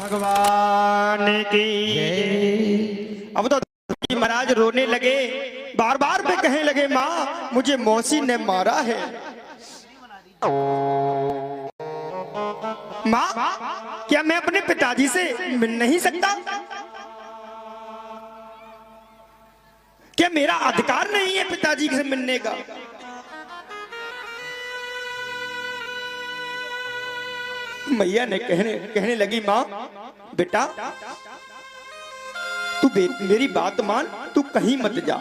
भगवान की। अब तो महाराज रोने लगे, बार बार वे कहने लगे, माँ मुझे मौसी ने मारा है। माँ क्या मैं अपने पिताजी से मिल नहीं सकता? क्या मेरा अधिकार नहीं है पिताजी से मिलने का? मैया ने कहने लगी, माँ बेटा तू मेरी बात मान, तू कहीं मत जा।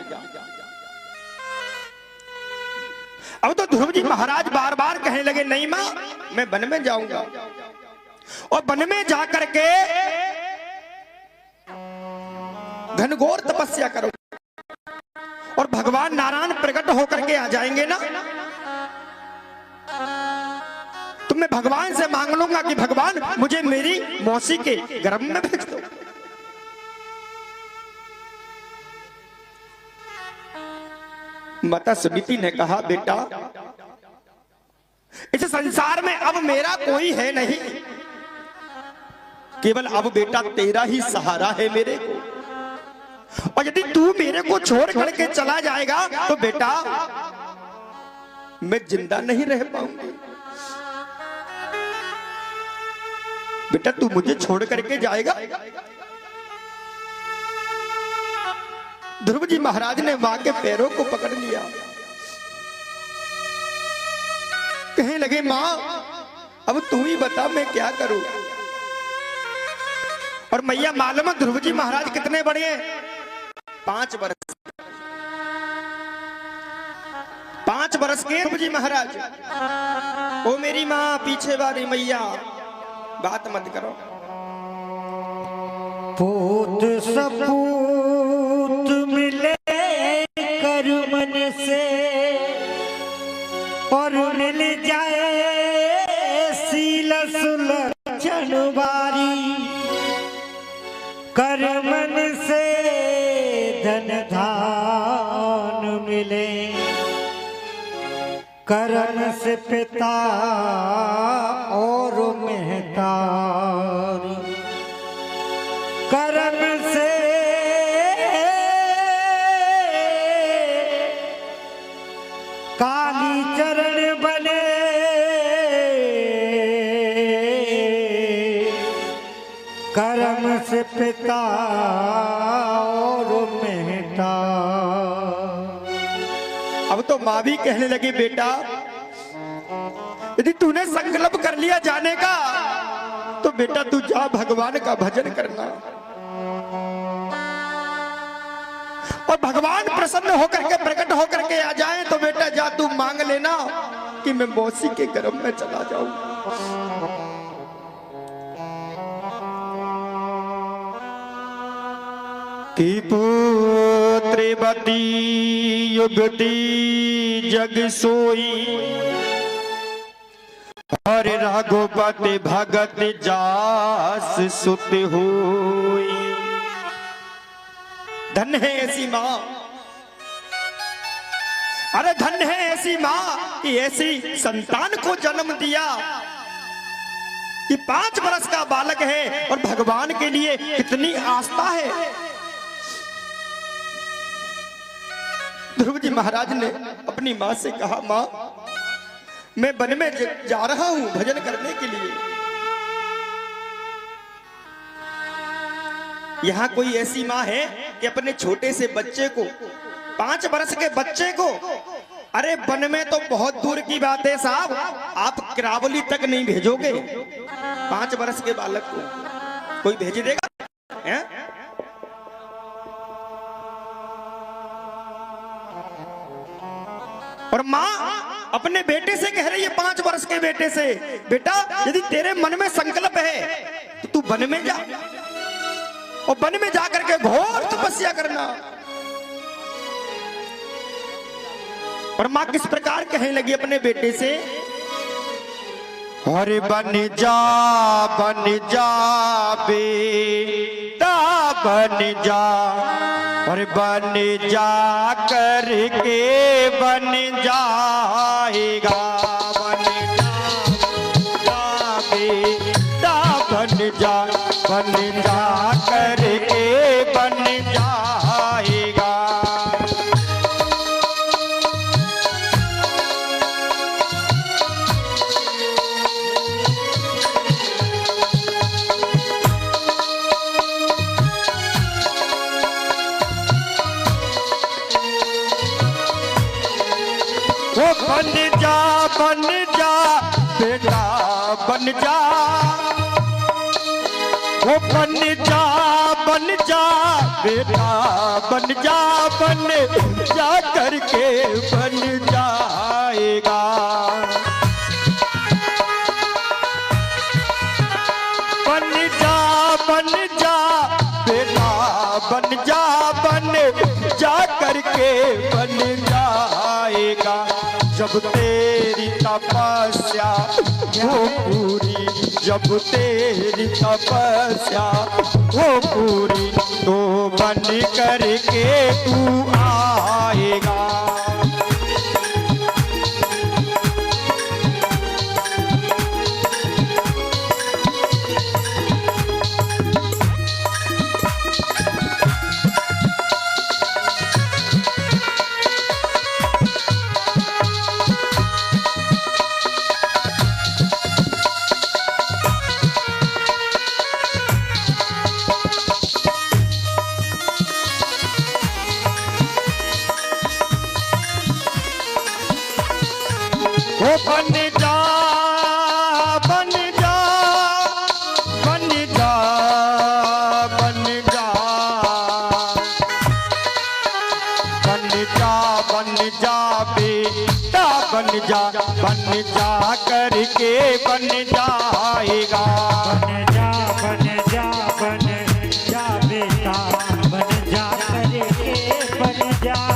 अब तो ध्रुव जी महाराज बार बार कहने लगे, नहीं माँ मैं वन में जाऊंगा और वन में जाकर के घनघोर तपस्या करो और भगवान नारायण प्रकट होकर के आ जाएंगे ना, तो मैं भगवान से मांग लूंगा कि भगवान मुझे मेरी मौसी के गर्भ में भेज दो। माता सुनीति ने कहा, बेटा इस संसार में अब मेरा कोई है नहीं, केवल अब बेटा तेरा ही सहारा है मेरे को, और यदि तू मेरे को छोड़ कर के चला जाएगा तो बेटा मैं जिंदा नहीं रह पाऊंगी। बेटा तू मुझे छोड़ करके जाएगा? ध्रुव जी महाराज ने मां के पैरों को पकड़ लिया, कहने लगे, मां अब तू ही बता मैं क्या करूं। और मैया मालूम है ध्रुव जी महाराज कितने बड़े हैं? 5 वर्ष 5 वर्ष के ध्रुव जी महाराज। ओ मेरी मां पीछे वाली मैया बात मत करो। पूत सपूत मिले कर मन से और मिल जाए सील सुलक्षण बारी, कर मन से धन धान मिले, करन से पिता और मेहतारी, करन से काली चरण बने, कर्म से पिता और मेहता। अब तो मां भी कहने लगी, बेटा यदि तूने संकल्प कर लिया जाने का तो बेटा तू जा भगवान का भजन करना, और भगवान प्रसन्न होकर के प्रकट होकर के आ जाए तो बेटा जा तू मांग लेना कि मैं मौसी के गर्भ में चला जाऊं। कि पुत्रवती युगती जग सोई, और रघुपति भगत जास सुत हुई। धन्य है ऐसी माँ, अरे धन्य है ऐसी माँ कि ऐसी संतान को जन्म दिया कि 5 वर्ष का बालक है और भगवान के लिए कितनी आस्था है। ध्रुव जी महाराज ने अपनी माँ से कहा, माँ मैं वन में जा रहा हूं भजन करने के लिए, यहां कोई ऐसी माँ है कि अपने छोटे से बच्चे को, 5 वर्ष के बच्चे को, अरे वन में तो बहुत दूर की बात है साहब, आप करावली तक नहीं भेजोगे 5 वर्ष के बालक को, कोई भेज देगा है? और माँ अपने बेटे से कह रही है, 5 वर्ष के बेटे से, बेटा यदि तेरे मन में संकल्प है तो तू वन में जा और वन में जाकर के घोर तपस्या करना। और माँ किस प्रकार कहने लगी अपने बेटे से, अरे बन जा बेटा बन जा, और बन जा करके बन जाएगा, बन जा बेटा बन जा, बन जा करके बन जाएगा। वो बन जा बेटा बन जा, वो बन जा बेटा बन जा करके बन जाएगा। बन जा बेटा बन जा करके बन जाएगा। जब तेरी तपस्या हो पूरी, जब तेरी तपस्या हो पूरी, तो बन करके तू आएगा। वो बन जा बन जा बन जा बन जा बन जा बन जा बेटा बन जा करके बन जाएगा। बन जा बेटा बन जा करके बन जाएगा।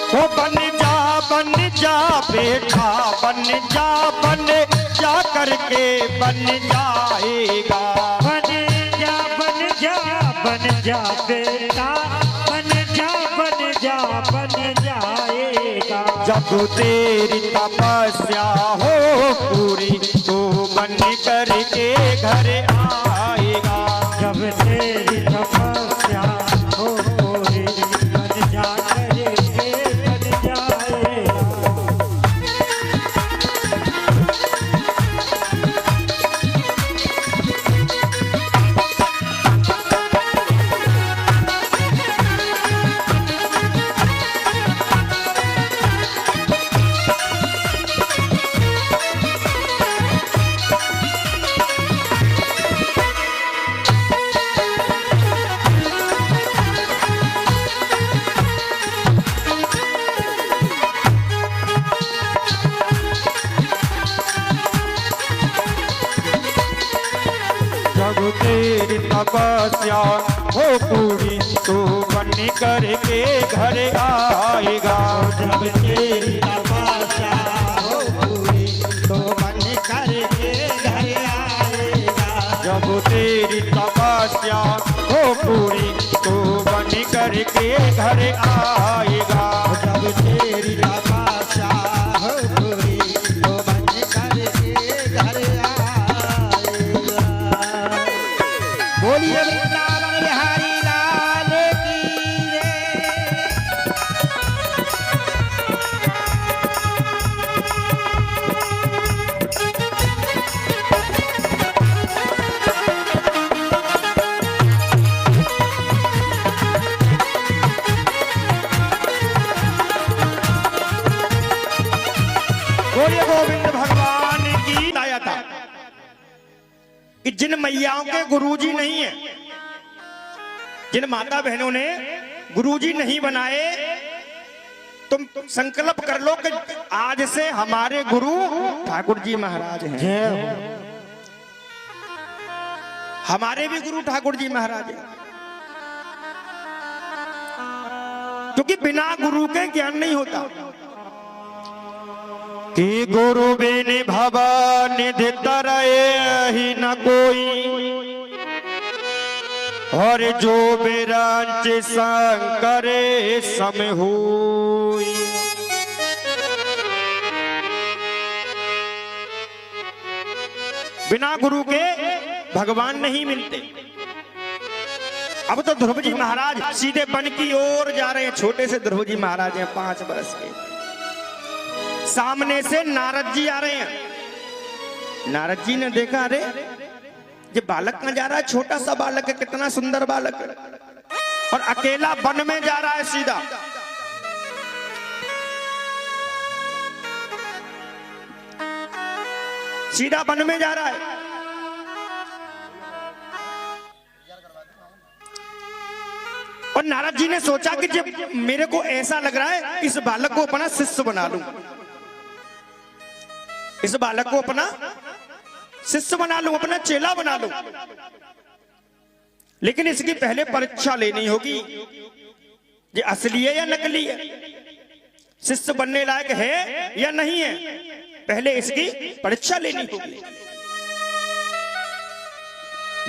वो बन जा बेटा बन जा करके बन जाएगा। बन जा बेटा बन जाएगा। जब तेरी तपस्या हो पूरी, तो बन करके घर आएगा। जब तेरी तपस्या हो पूरी, बन जा करके बन जाएगा। जब तेरी तपस्या हो पूरी, तो बन करके घर आएगा। जब तेरी तपस्या हो पूरी, तो बन करके घर आएगा। जब तेरी तपस्या हो पूरी, तो बन करके घर आएगा। जब तेरी तपस्या हो पूरी, तो बन करके घर आएगा। बोलिए वृंदावन बिहारी लाल की जय। बोलिए गोविंद भगवान की आया था कि जिन मैयाओं के गुरुजी नहीं है, जिन माता बहनों ने गुरुजी नहीं बनाए, तुम संकल्प कर लो कि आज से हमारे गुरु ठाकुर जी महाराज हैं। जय हो। हमारे भी गुरु ठाकुर जी महाराज हैं, क्योंकि बिना गुरु के ज्ञान नहीं होता। कि गुरु बिन भवन निधि तरय ही न कोई, और जो बिरंच शंकरे सम होई। बिना गुरु के भगवान नहीं मिलते। अब तो ध्रुव जी महाराज सीधे वन की ओर जा रहे हैं। छोटे से ध्रुव जी महाराज हैं, 5 वर्ष के। सामने से नारद जी आ रहे हैं। नारद जी ने देखा, अरे ये बालक कहां जा रहा है? छोटा सा बालक है, कितना सुंदर बालक है, और अकेला वन में जा रहा है। सीधा सीधा वन में जा रहा है। और नारद जी ने सोचा कि जब मेरे को ऐसा लग रहा है, इस बालक को अपना शिष्य बना लूं, इस बालक को अपना शिष्य बना लूं, अपना चेला बना लूं। लेकिन इसकी पहले परीक्षा लेनी होगी, ये असली है या नकली है, शिष्य बनने लायक है या नहीं है, पहले इसकी परीक्षा लेनी होगी।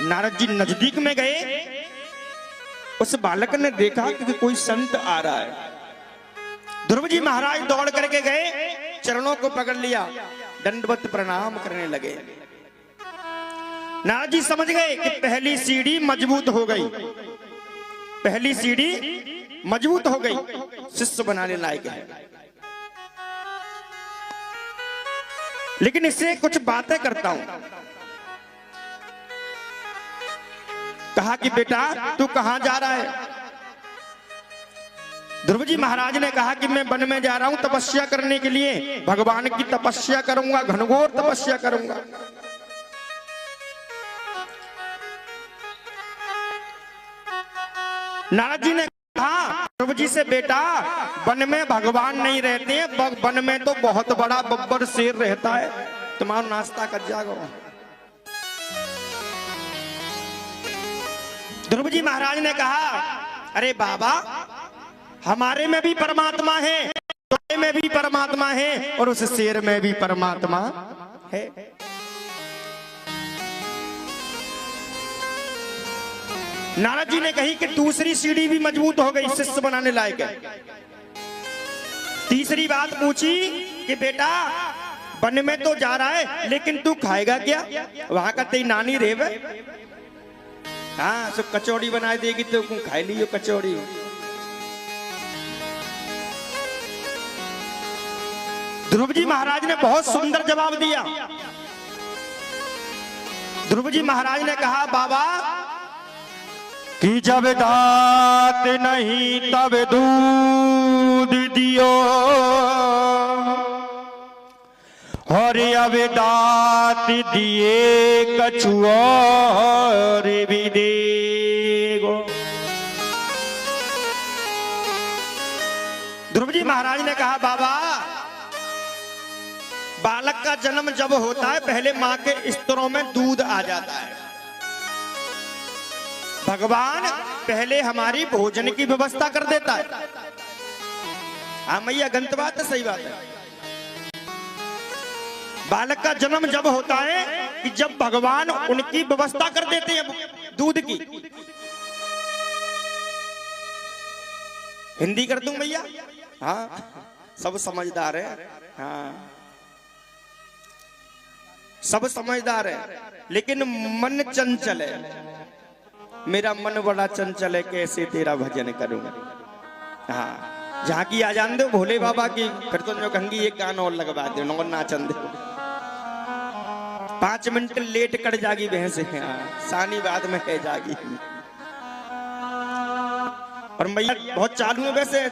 नारद जी नजदीक में गए। उस बालक ने देखा कि कोई संत आ रहा है। ध्रुव जी महाराज दौड़ करके गए, चरणों को पकड़ लिया, दंडवत प्रणाम करने लगे। नारद जी समझ गए कि पहली सीढ़ी मजबूत हो गई, पहली सीढ़ी मजबूत हो गई, शिष्य बनाने लायक है। लेकिन इससे कुछ बातें करता हूं। कहा कि बेटा तू कहां जा रहा है? ध्रुव जी महाराज ने कहा कि मैं वन में जा रहा हूं तपस्या करने के लिए, भगवान की तपस्या करूंगा, घनघोर तपस्या करूंगा। नारद जी ने कहा ध्रुव जी से, बेटा वन में भगवान नहीं रहते हैं, वन में तो बहुत बड़ा बब्बर शेर रहता है, तुम्हारा नाश्ता कर जाओ। ध्रुव जी महाराज ने कहा, अरे बाबा हमारे में भी परमात्मा है, तुम्हारे में भी परमात्मा है, और उस शेर में भी परमात्मा है। नारद जी ने कही कि दूसरी सीढ़ी भी मजबूत हो गई, शिष्य बनाने लायक है। तीसरी बात पूछी कि बेटा वन में तो जा रहा है, लेकिन तू खाएगा क्या? वहां का तेरी नानी रेव है, हाँ सो कचौड़ी बना देगी तो खाई लियो कचौड़ी। ध्रुव जी महाराज ने बहुत सुंदर जवाब दिया। ध्रुव जी महाराज ने कहा, बाबा कि जब दात नहीं तब दूध दियो, और अब दात दिए कछु और भी देगो। ध्रुव जी महाराज ने कहा, बाबा बालक का जन्म जब होता है पहले मां के स्तरों में दूध आ जाता है। भगवान पहले हमारी भोजन की व्यवस्था कर देता है। हाँ मैया गंत बात है, सही बात है। बालक का जन्म जब होता है कि जब भगवान उनकी व्यवस्था कर देते हैं दूध की। हिंदी कर दूं भैया? हाँ सब समझदार है, हाँ सब समझदार है, लेकिन मन चंचल है। मेरा मन बड़ा चंचल है, कैसे तेरा भजन करूंगा। हाँ झांकी आ जान दो भोले बाबा की, फिर तो जो कहंगी एक गाना और लगवा दो, नौ नाचन दो। 5 मिनट लेट कर जागी भैंस, सानी बाद में है जागी। और मैया बहुत चालू है वैसे,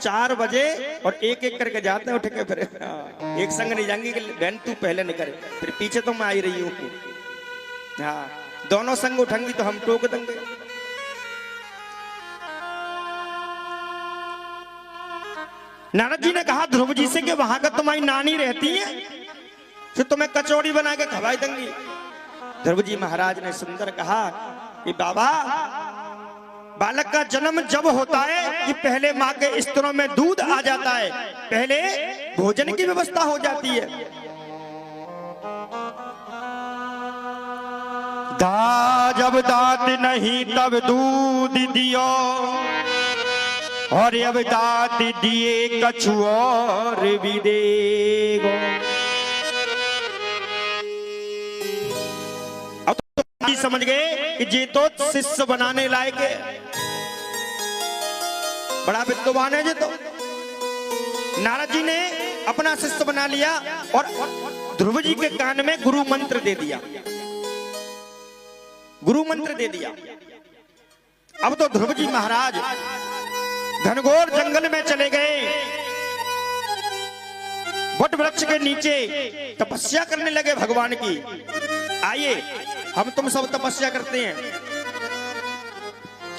4 बजे और एक एक करके जाते हैं उठ के, फिर एक संग नहीं जाएंगे कि बहन तू पहले नहीं करे, फिर पीछे तो मैं आई रही हूँ। हाँ दोनों संग उठेंगी तो हम टोक देंगे। नारद जी ने कहा ध्रुव जी से कि वहां का तुम्हारी नानी रहती है, फिर तुम्हें कचौड़ी बना के खवाई देंगी। ध्रुव जी महाराज ने सुंदर कहा कि बाबा, बालक का जन्म जब होता है कि पहले माँ के स्तनों में दूध आ जाता है, पहले भोजन की व्यवस्था हो जाती है। जब दांत नहीं तब दूध दियो, और अब दांत दिए कछु और भी देगो। अब तो समझ गए कि ये तो शिष्य बनाने लायक है, बड़ा विद्वान है ये तो। नारद जी ने अपना शिष्य बना लिया और ध्रुव जी के कान में गुरु मंत्र दे दिया, गुरु मंत्र दे दिया। अब तो ध्रुव जी महाराज घनघोर जंगल में चले गए, वट वृक्ष के नीचे तपस्या करने लगे भगवान की। आइए हम तुम सब तपस्या करते हैं।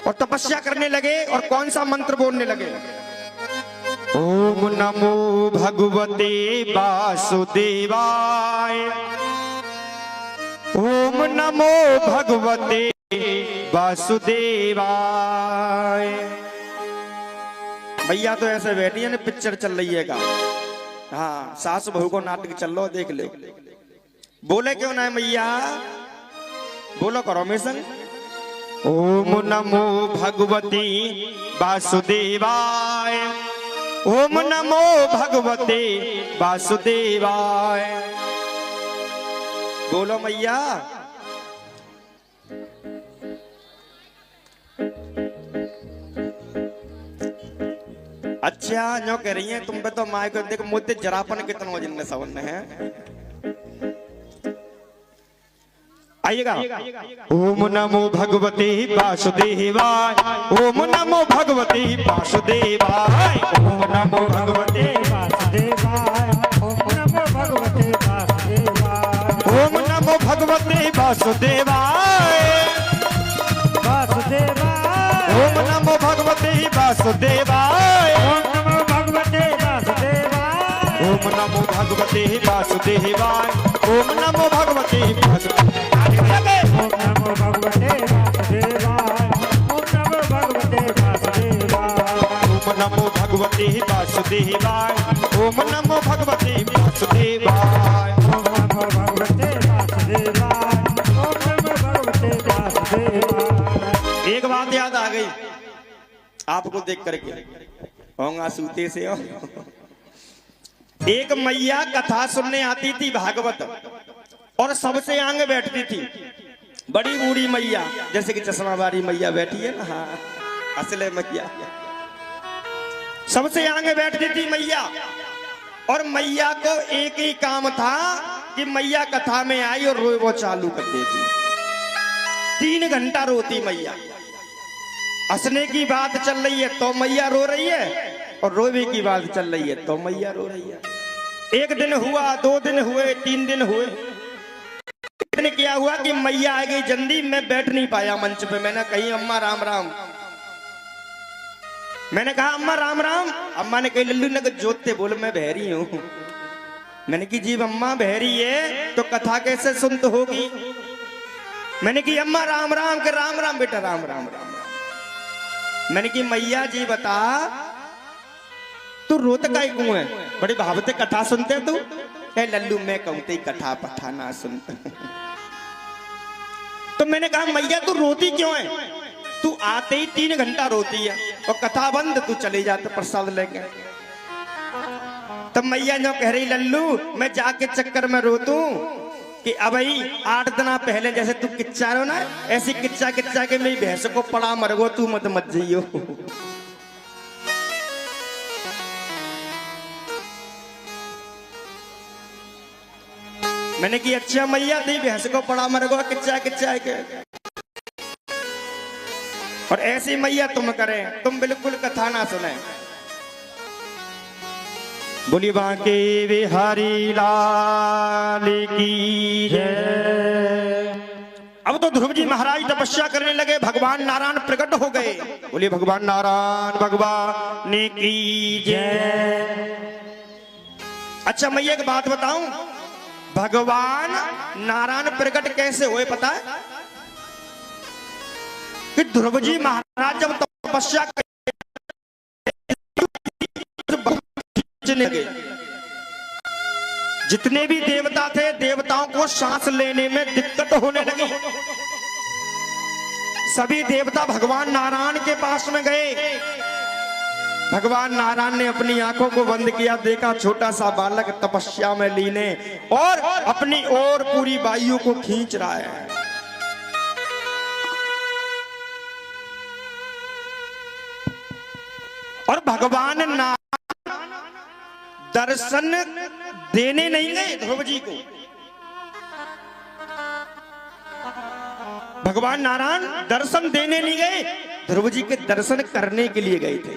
और तपस्या करने लगे और कौन सा मंत्र बोलने लगे? ओम नमो भगवते वासुदेवाय, ओम नमो भगवते वासुदेवाय। भैया तो ऐसे बैठी है ना, पिक्चर चल रही है का, हाँ सास बहू को नाटक चल लो, देख ले। बोले क्यों ना मैया, बोलो करो मिशन। ओम नमो भगवती वासुदेवाय, ओम नमो भगवते वासुदेवाय। बोलो मैया। अच्छा जो कह रही हैं तुम पे तो माय को देखो, मुझे जरापन कितना वजन में सवन है। आइएगा। ओम नमो भगवते वासुदेवाय, ओम नमो भगवते वासुदेवाय, ओम नमो भगवते वासुदेवाय, ओम नमो भगवते वासुदेवाय, ओम नमो भगवते वासुदेवाय, वासुदेवाय, ओम नमो भगवते वासुदेवाय, ओम नमो भगवते वासुदेवाय, ओम नमो भगवते वासुदेवाय, ओम नमो भगवते वासुदेवाय, ओम नमो भगवते वासुदेवाय, ओम नमो भगवते वासुदेवाय, ओम नमो भगवते वासुदेवाय, ओम नमो भगवते वासुदेवाय, ओम नमो भगवते वासुदेवाय, ओम नमो भगवते वासुदेवाय। एक बात याद आ गई आपको देख करके, होंगा सूते से हो। एक मैया कथा सुनने आती थी भागवत, और सबसे आगे बैठती थी। बड़ी बूढ़ी मैया, जैसे कि चश्मा वाली मैया बैठी है ना, हाँ असले मैया, सबसे आगे बैठती थी मैया। और मैया को एक ही काम था कि मैया कथा में आई और रोए वो चालू कर देती। 3 घंटा रोती मैया। हंसने की बात चल रही है तो मैया रो रही है, और रोवे की बात चल रही है तो मैया रो रही है। 1 दिन हुआ, 2 दिन हुए, 3 दिन हुए। इतने क्या हुआ कि मैया आ गई जल्दी, मैं बैठ नहीं पाया मंच पे। मैंने कही अम्मा राम राम, मैंने कहा अम्मा राम राम। अम्मा ने कही लल्लू ने जोतते बोल मैं बहरी हूं। मैंने की जी अम्मा बहरी है तो कथा कैसे सुनत होगी। मैंने की अम्मा राम राम के राम राम बेटा राम राम राम राम। मैंने की मैया जी बता तू रोत काहे क्यों है, बड़े भावते कथा सुनते तू। लल्लू मैं कहूं ते कथा पठा ना सुनता। तो मैंने कहा मैया तू रोती क्यों है, तू आते ही 3 घंटा रोती है और कथा बंद, तू चले जाते प्रसाद लेके। तब मैया जो कह रही लल्लू मैं जाके चक्कर में रोतू कि अब 8 दिन पहले जैसे तू किच्चा रो ना, ऐसी किच्चा किच्चा के मेरी भैंस को पड़ा मरगो, तू मत जाइयो। मैंने की अच्छा मैया दी भैंस को पड़ा मरगो किच्चा किच्चा के। और ऐसी मैया तुम करें, तुम बिल्कुल कथा ना सुने। बोली बांके बिहारी लाल की जय। अब तो ध्रुव जी महाराज तपस्या करने लगे, भगवान नारायण प्रकट हो गए। बोलिए भगवान नारायण भगवान की जय। अच्छा मैं एक बात बताऊं, भगवान नारायण प्रकट कैसे हुए पता है? कि ध्रुव जी महाराज जब तपस्या लगे, जितने भी देवता थे देवताओं को सांस लेने में दिक्कत होने लगी। सभी देवता भगवान नारायण के पास में गए। भगवान नारायण ने अपनी आंखों को बंद किया, देखा छोटा सा बालक तपस्या में लीन है और अपनी ओर पूरी वायु को खींच रहा है। और भगवान नारायण दर्शन देने नहीं गए ध्रुव जी को, भगवान नारायण दर्शन देने नहीं गए, ध्रुव जी के दर्शन करने के लिए गए थे।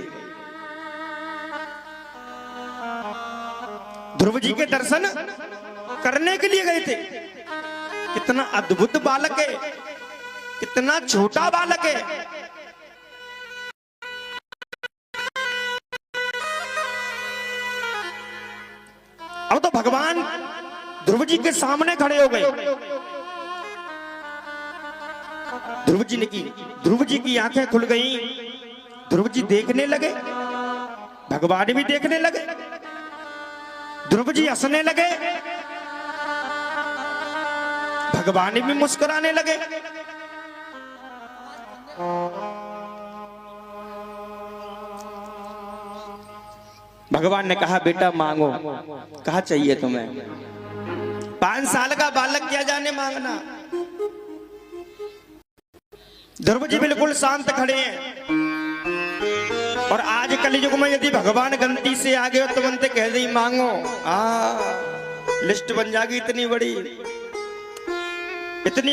ध्रुव जी के दर्शन करने के लिए गए थे। कितना अद्भुत बालक है, कितना छोटा बालक है। अब तो भगवान ध्रुव जी के सामने खड़े हो गए। ध्रुव जी की आंखें खुल गई। ध्रुव जी देखने लगे, भगवान भी देखने लगे। ध्रुव जी हंसने लगे, भगवान भी मुस्कुराने लगे। भगवान ने कहा बेटा मांगो, कहा चाहिए तुम्हें? 5 साल का बालक क्या जाने मांगना। ध्रुव जी बिल्कुल शांत खड़े हैं। और आज कलयुग में यदि भगवान गलती से आ गए तो बनते कह दी मांगो, लिस्ट बन जाएगी इतनी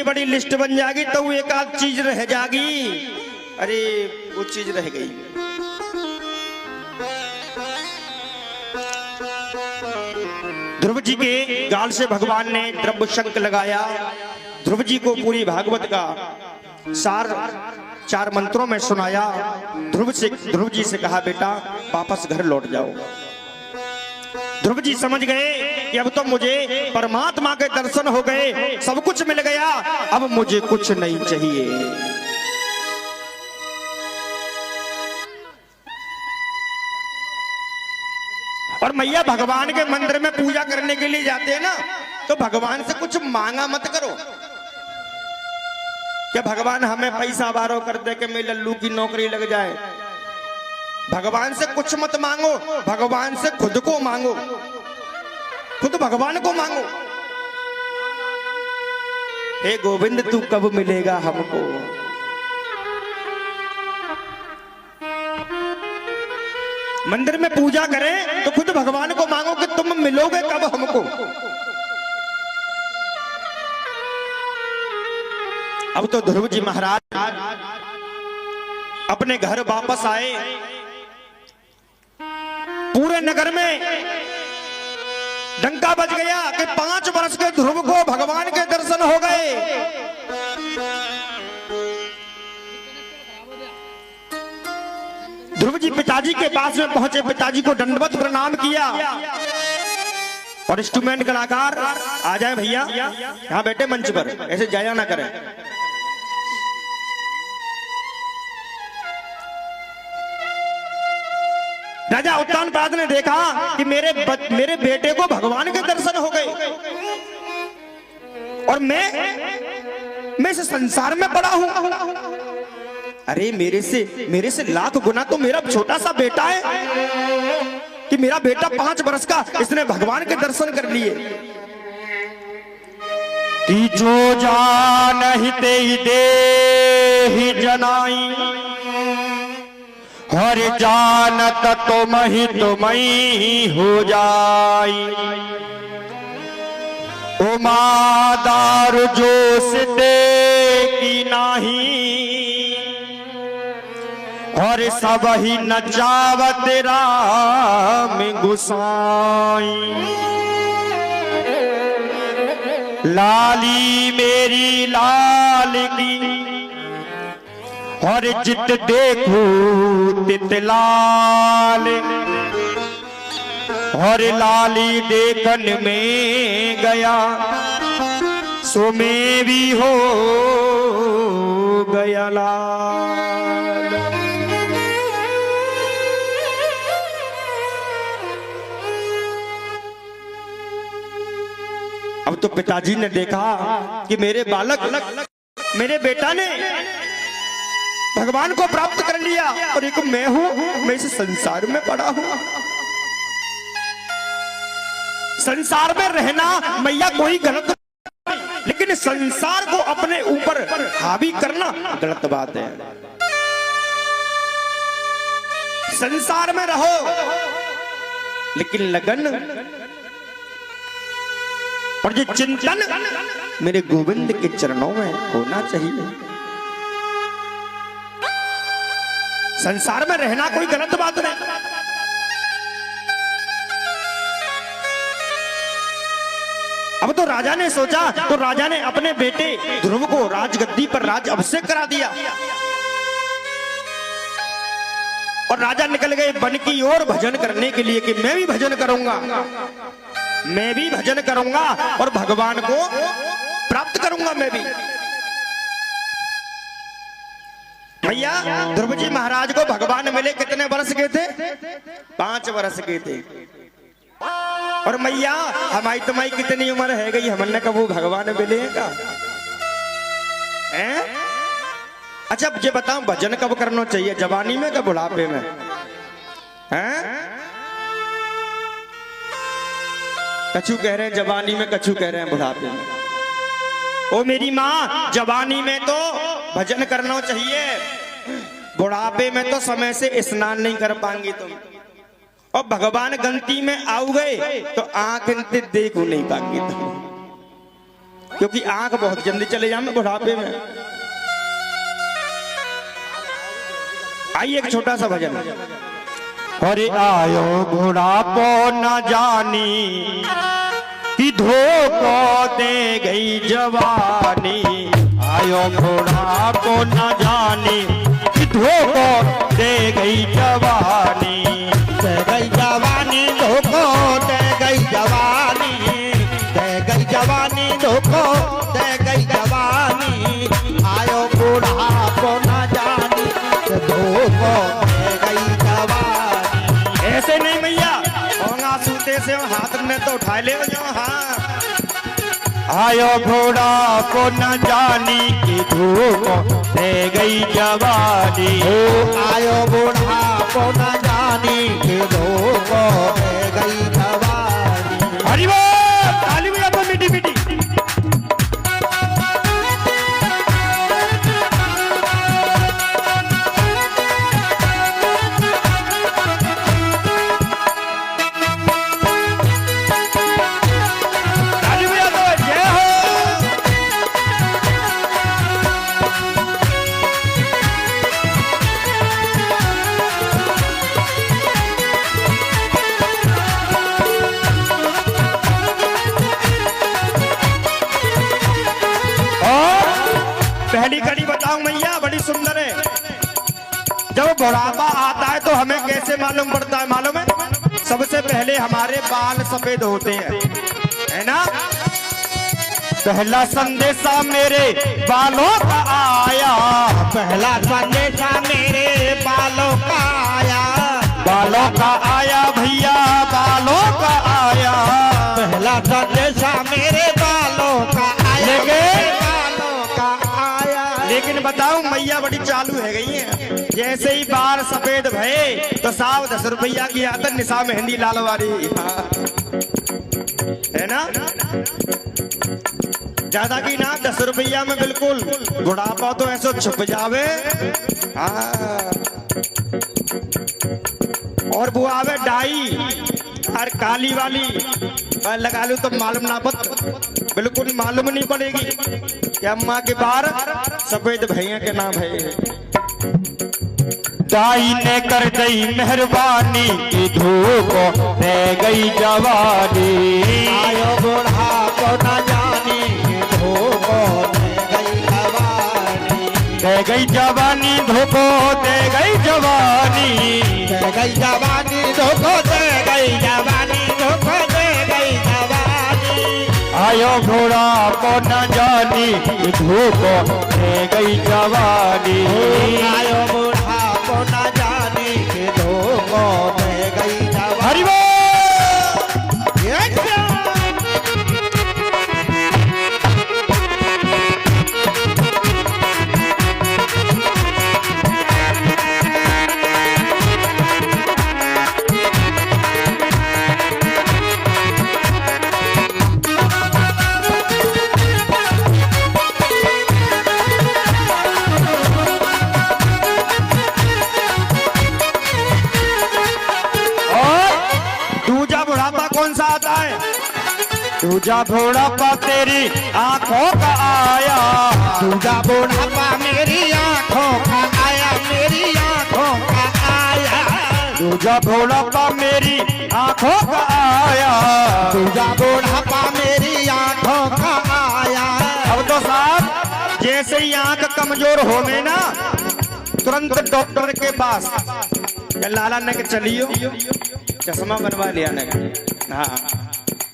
बड़ी लिस्ट बन जाएगी, तो वो एक आध चीज रह जाएगी। अरे वो चीज रह गई। ध्रुव जी के गाल से भगवान ने द्रव्य शंख लगाया। ध्रुव जी को पूरी भागवत का सार 4 मंत्रों में सुनाया। ध्रुव जी से कहा बेटा वापस घर लौट जाओ। ध्रुव जी समझ गए कि अब तो मुझे परमात्मा के दर्शन हो गए, सब कुछ मिल गया, अब मुझे कुछ नहीं चाहिए। और मैया भगवान के मंदिर में पूजा करने के लिए जाते हैं ना, तो भगवान से कुछ मांगा मत करो। क्या भगवान हमें पैसा बारो कर दे कि मेरे लल्लू की नौकरी लग जाए। भगवान से कुछ मत मांगो, भगवान से खुद को मांगो, खुद भगवान को मांगो। हे गोविंद तू कब मिलेगा हमको। मंदिर में पूजा करें तो खुद भगवान को मांगो कि तुम मिलोगे कब हमको। अब तो ध्रुव जी महाराज अपने घर वापस आए। पूरे नगर में डंका बज गया कि 5 वर्ष के ध्रुव को भगवान के दर्शन हो गए। ध्रुव जी पिताजी के पास में पहुंचे, पिताजी को दंडवत प्रणाम किया। और इंस्ट्रूमेंट कलाकार आ जाए भैया, यहां बैठे मंच पर, ऐसे जाया ना करें। राजा उत्तानपाद ने देखा कि मेरे बेटे को भगवान के दर्शन हो गए और मैं इस संसार में पड़ा हूं। अरे मेरे से लाख गुना तो मेरा छोटा सा बेटा है कि मेरा बेटा 5 वर्ष का, इसने भगवान के दर्शन कर लिए। कि जो जानहिते देहि जनाई, हर जानत तुमहि हो जाई। उमादार जोश दे की नाही, और सब ही नचावत राम गुसाई। लाली मेरी लाल की और जित देखो तित लाल, और लाली देखन में गया सो में भी हो गया लाल। अब तो पिताजी ने देखा कि मेरे बालक, मेरे बेटा ने भगवान को प्राप्त कर लिया और एक मैं हूं, मैं इस संसार में पड़ा हूं। संसार में रहना मैया कोई गलत, लेकिन संसार को अपने ऊपर हावी करना गलत बात है। संसार में रहो लेकिन लगन और ये चिंतन मेरे गोविंद के चरणों में होना चाहिए। संसार में रहना कोई गलत बात नहीं। अब तो राजा ने सोचा, तो राजा ने अपने बेटे ध्रुव को राजगद्दी पर राज अभिषेक करा दिया और राजा निकल गए वन की ओर भजन करने के लिए कि मैं भी भजन करूंगा, मैं भी भजन करूंगा और भगवान को प्राप्त करूंगा मैं भी। भैया ध्रुव जी महाराज को भगवान मिले कितने वर्ष के थे? 5 वर्ष के थे। और मैया हमारी तुम्हारी कितनी उम्र है गई, हमने कब वो भगवान मिलेगा? अच्छा ये बताओ भजन कब करना चाहिए, जवानी में क्या बुढ़ापे में? कछु कह रहे हैं जवानी में, कछु कह रहे हैं बुढ़ापे में। ओ मेरी माँ, जवानी में तो भजन करना चाहिए, बुढ़ापे में तो समय से स्नान नहीं कर पाएंगी तुम, और भगवान गलती में आओ गए तो आंख देखो नहीं पाएंगी तुम, क्योंकि आंख बहुत जल्दी चले जाए बुढ़ापे में। आइए एक छोटा सा भजन। अरे आयो बुढ़ापो न जानी कि धोखो दे गई जवानी, आयो बुढ़ापो न जानी कि धोखो दे गई जवानी, दे गई जवानी धोखो दे गई जवानी, दे गई जवानी धोखो दे गई जवानी, आयो बुढ़ापो न जानी धोखो दे गई जवानी। ऐसे नहीं मैया, होंगा सूते से हाथ में तो उठा ले जो। हाँ आयो बुढ़ापो न जानी कि धोखो दे गई जवानी, आयो बुढ़ापो न जानी कि धोखो दे गई जवानी। हरि बोल, ताली बजा तो मीठी मीठी। पहली कड़ी बताऊं मैया, बड़ी सुंदर है। जब बुढ़ापा आता है तो हमें कैसे मालूम पड़ता है मालूम है? सबसे पहले हमारे बाल सफेद होते हैं, है ना? पहला संदेशा मेरे बालों का आया, पहला संदेशा मेरे बालों का आया, बालों का आया भैया, बालों का आया, पहला संदेशा मेरे बालों का आया, लेकिन बताऊं मैया बड़ी चालू है गई है। जैसे ही बाल सफेद भये तो साव 10 रुपया की आदत निशा मेहंदी लाल वाली, है ना? ज्यादा की ना 10 रुपया में बिल्कुल बुढ़ापा तो ऐसा छुप जावे। और वो आवे डाई और काली वाली लगा लू तो मालूम ना बिल्कुल मालूम नहीं पड़ेगी कि अम्मा के बार सफेद भैया के नाम है। दाई ने कर दी मेहरबानी की धोखो दे गई जवानी, आयो बुढ़ापो न जानी धोखो दे गई जवानी। दे गई जवानी धोखो दे गई जवानी। दे गई जवानी धोखो दे गई जवानी, धोखो दे गई जवानी। आयो घोड़ा को न जानी धोखो दे गई जवानी। आयो बूढ़ा को न जाने के धोखो दे गई जवानी। हरि बोल। दूजा बुढ़ापा कौन सा आता है? दूजा बुढ़ापा तेरी आंखों का आया। दूजा बुढ़ापा मेरी आंखों का आया, मेरी आंखों का आया। दूजा बुढ़ापा मेरी आंखों का आया। दूजा बुढ़ापा मेरी आंखों का आया। अब तो साहब जैसे ही आंख कमजोर हो में ना तुरंत डॉक्टर के पास या लाला ने के चलियो चश्मा बनवा लिया ने। हाँ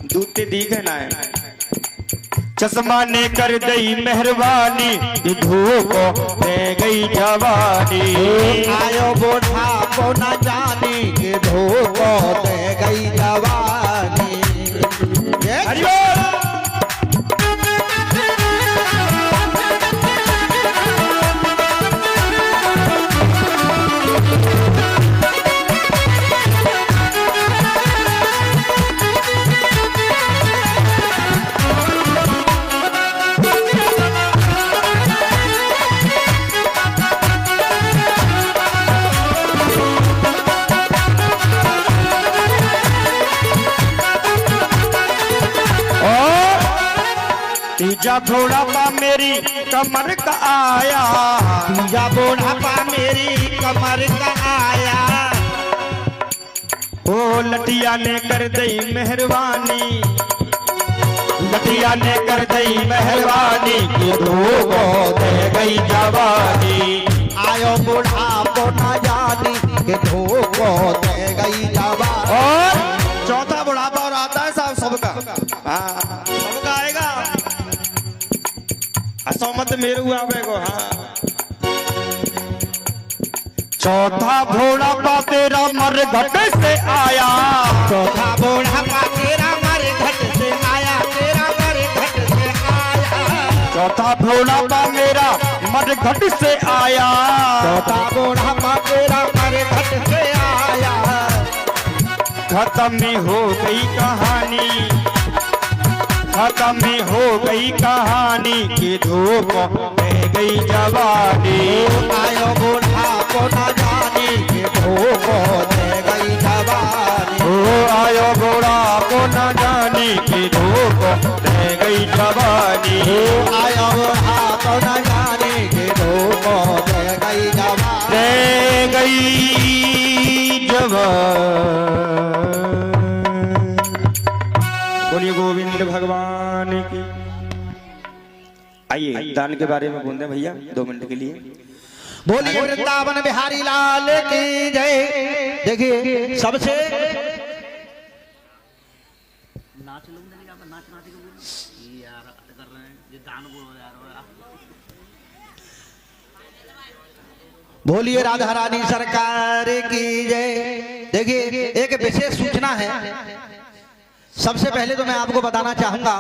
दूध ते दिखे ना है। चश्मा ने कर दई मेहरबानी धोखो दे गई जवानी। आयो बूढ़ा को न जाने के धोखो दे गई जवानी। हरि बोल। तीजा बुढ़ापा मेरी कमर का आया। तीजा बुढ़ापा मेरी कमर का आया। ओ लटिया ने कर दई मेहरबानी। लटिया ने कर दई मेहरबानी धोखो दे गई जवानी। आयो बूढ़ा को न जाने के धोखो दे गई जवानी। और चौथा बुढ़ापा और आता है साहब सबका। हाँ सबका आएगा। असमत मेरे हुआ को। हाँ चौथा बुढ़ापा तेरा मरघट से आया। चौथा बुढ़ापा तेरा मरघट से आया, तेरा मरघट से आया। चौथा बुढ़ापा मेरा मरघट से आया। चौथा बुढ़ापा तेरा मरघट से आया। खत्म हो गई कहानी। खत्म हो गई कहानी कि धोखो दे गई जवानी। आयो बूढ़ा को न जाने के धोखो दे गई जवानी। ओ आयो बुढ़ा को न जानी कि धोखो दे गई जवानी। आयो बूढ़ा को न जाने के धोखो दे गई जवानी। दे गई जवानी। बोलिए गोविंद भगवान की। आइए दान के बारे में बोलते हैं भैया 2 मिनट के लिए। बोलिए वृंदावन बिहारी लाल की जय। देखिए सबसे बोलिए राधा रानी सरकार की जय। देखिए एक विशेष सूचना है। सबसे पहले तो मैं आपको बताना चाहूंगा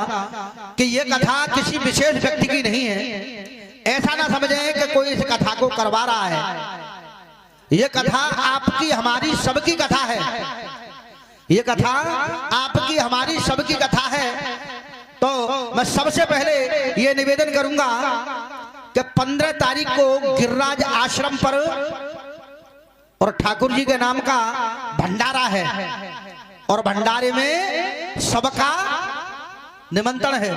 कि ये कथा किसी विशेष व्यक्ति की नहीं है। ऐसा ना समझें कि कोई इस कथा को करवा रहा है। ये कथा आपकी हमारी सबकी कथा है। ये कथा आपकी हमारी सबकी कथा है। तो मैं सबसे पहले ये निवेदन करूंगा कि 15 तारीख को गिरिराज आश्रम पर और ठाकुर जी के नाम का भंडारा है और भंडारे में सबका निमंत्रण है।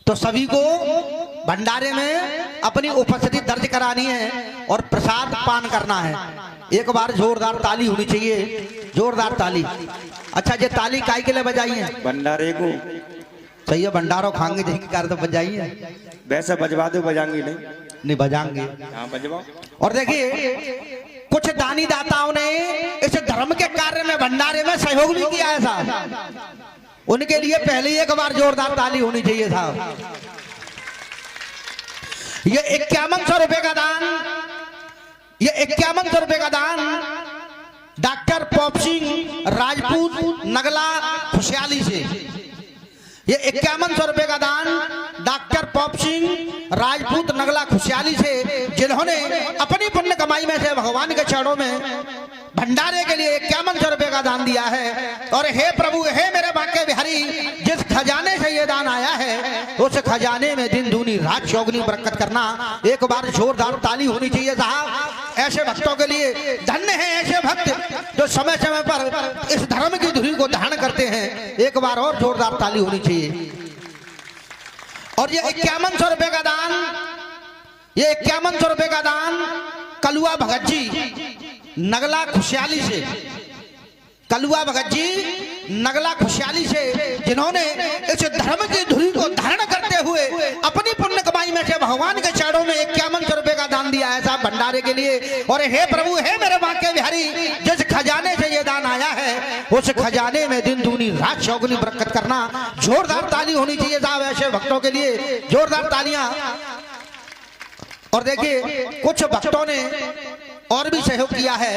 तो सभी को भंडारे में अपनी उपस्थिति दर्ज करानी है और प्रसाद पान करना है। एक बार जोरदार ताली होनी चाहिए, जोरदार ताली। अच्छा ये ताली काय के लिए बजाई है? भंडारे को सही है, भंडारो खाएंगे जिनकी कार तो बजाइए। वैसे बजवा दो, बजाएंगे नहीं? नहीं बजाएंगे। हाँ बजवाओ। और देखिए कुछ दानी दाताओं ने इस धर्म के कार्य में भंडारे में सहयोग भी किया है साहब। उनके लिए पहले ही एक बार जोरदार ताली होनी चाहिए साहब। ये 5100 रुपए का दान, ये 5100 रुपए का दान डॉक्टर पॉप सिंह राजपूत नगला खुशहाली से। ये 5100 रुपए का दान डॉक्टर पॉप सिंह राजपूत नगला खुशहाली से, जिन्होंने अपनी पुण्य कमाई में से भगवान के चरणों में भंडारे के लिए 5100 रुपए का दान दिया है। और हे प्रभु, हे मेरे बांके बिहारी, जिस खजाने से ये दान आया है उस खजाने में दिन दूनी रात चौगनी बरकत करना। एक बार जोरदार ताली होनी चाहिए साहब। ऐसे भक्तों के लिए धन्य है ऐसे भक्त जो समय समय पर इस धर्म की धुरी को धारण करते हैं। एक बार और जोरदार ताली होनी चाहिए। और ये 5100 रुपए का दान, ये 5100 रुपए का दान कलुआ भगत जी नगला खुशहाली से, कलुआ भगत जी नगला खुशहाली से, जिन्होंने इस धर्म की धुरी को धारण करते हुए अपनी पुण्य कमाई में से भगवान के चरणों में 5100 रुपए का दान दिया है साहब भंडारे के लिए। और हे प्रभु, हे मेरे बांके बिहारी, जिस खजाने से ये दान आया है उस खजाने में दिन दूनी रात चौगनी बरकत करना। जोरदार ताली होनी चाहिए साहब ऐसे भक्तों के लिए, जोरदार तालियां। और देखिए कुछ भक्तों ने और भी सहयोग किया है।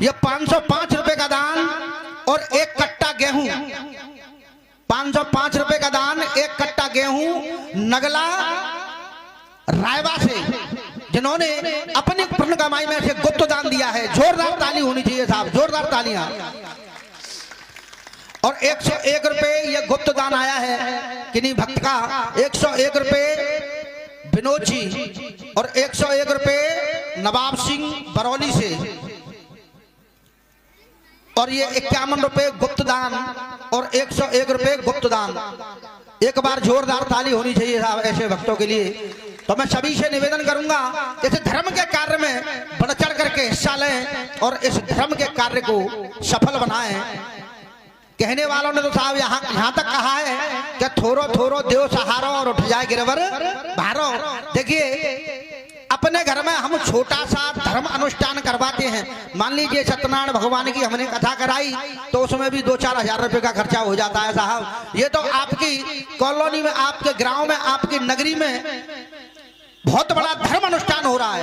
यह 505 रुपए का दान और 1 कट्टा गेहूं, 505 रुपए का दान 1 कट्टा गेहूं नगला रायवा से, जिन्होंने अपनी पुण्य कमाई में से गुप्त दान दिया है। जोरदार ताली होनी चाहिए साहब, जोरदार तालियां। और 101 रुपए यह गुप्त दान आया है किन्हीं भक्त का, 101 रुपए विनोद जी और 101 रुपए नवाब सिंह बरौली से। और ये 51 रुपए गुप्त दान और 101 रुपए गुप्त दान। एक बार जोरदार ताली होनी चाहिए साहब ऐसे भक्तों के लिए। तो मैं सभी से निवेदन करूंगा इस धर्म के कार्य में बढ़ चढ़ करके हिस्सा लें और इस धर्म के कार्य को सफल बनाएं। कहने वालों ने तो साहब यहाँ तक कहा है कि थोरो थोरो देव सहारो और उठ जाए गिरवर भारो। देखिए अपने घर में हम छोटा सा धर्म अनुष्ठान करवाते हैं। मान लीजिए सत्यनारायण भगवान की हमने कथा कराई तो उसमें भी 2-4 हजार रुपए का खर्चा हो जाता है साहब। ये तो आपकी कॉलोनी में, आपके गांव में, आपकी नगरी में बहुत बड़ा धर्म अनुष्ठान हो रहा है।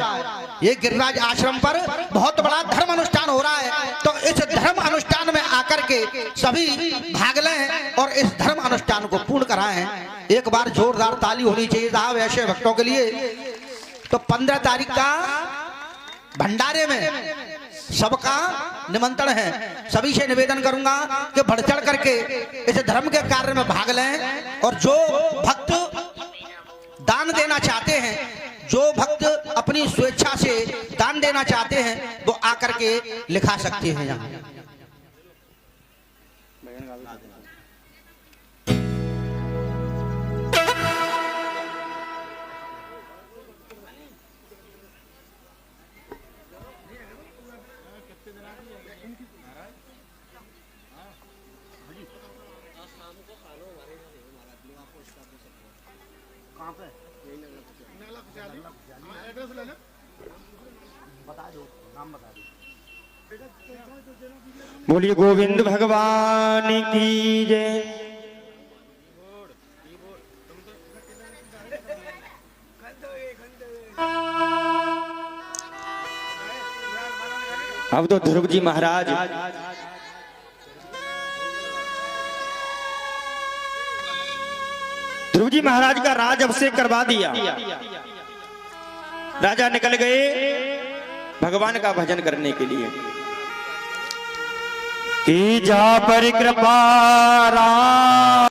ये गिरिराज आश्रम पर बहुत बड़ा धर्म अनुष्ठान हो रहा है। तो इस धर्म अनुष्ठान में आकर के सभी भाग लें और इस धर्म अनुष्ठान को पूर्ण कराएं। एक बार जोरदार ताली होनी चाहिए साहब ऐसे भक्तों के लिए। तो 15 तारीख का भंडारे में सबका निमंत्रण है। सभी से निवेदन करूंगा कि बढ़ चढ़ करके इस धर्म के कार्य में भाग लें। और जो भक्त दान देना चाहते हैं, जो भक्त अपनी स्वेच्छा से दान देना चाहते हैं वो आकर के लिखा सकते हैं यहाँ। बोलिए गोविंद भगवान की जय। अब तो ध्रुव जी महाराज का राज अभिषेक करवा दिया। राजा निकल गए भगवान का भजन करने के लिए। की जा पर कृपा राम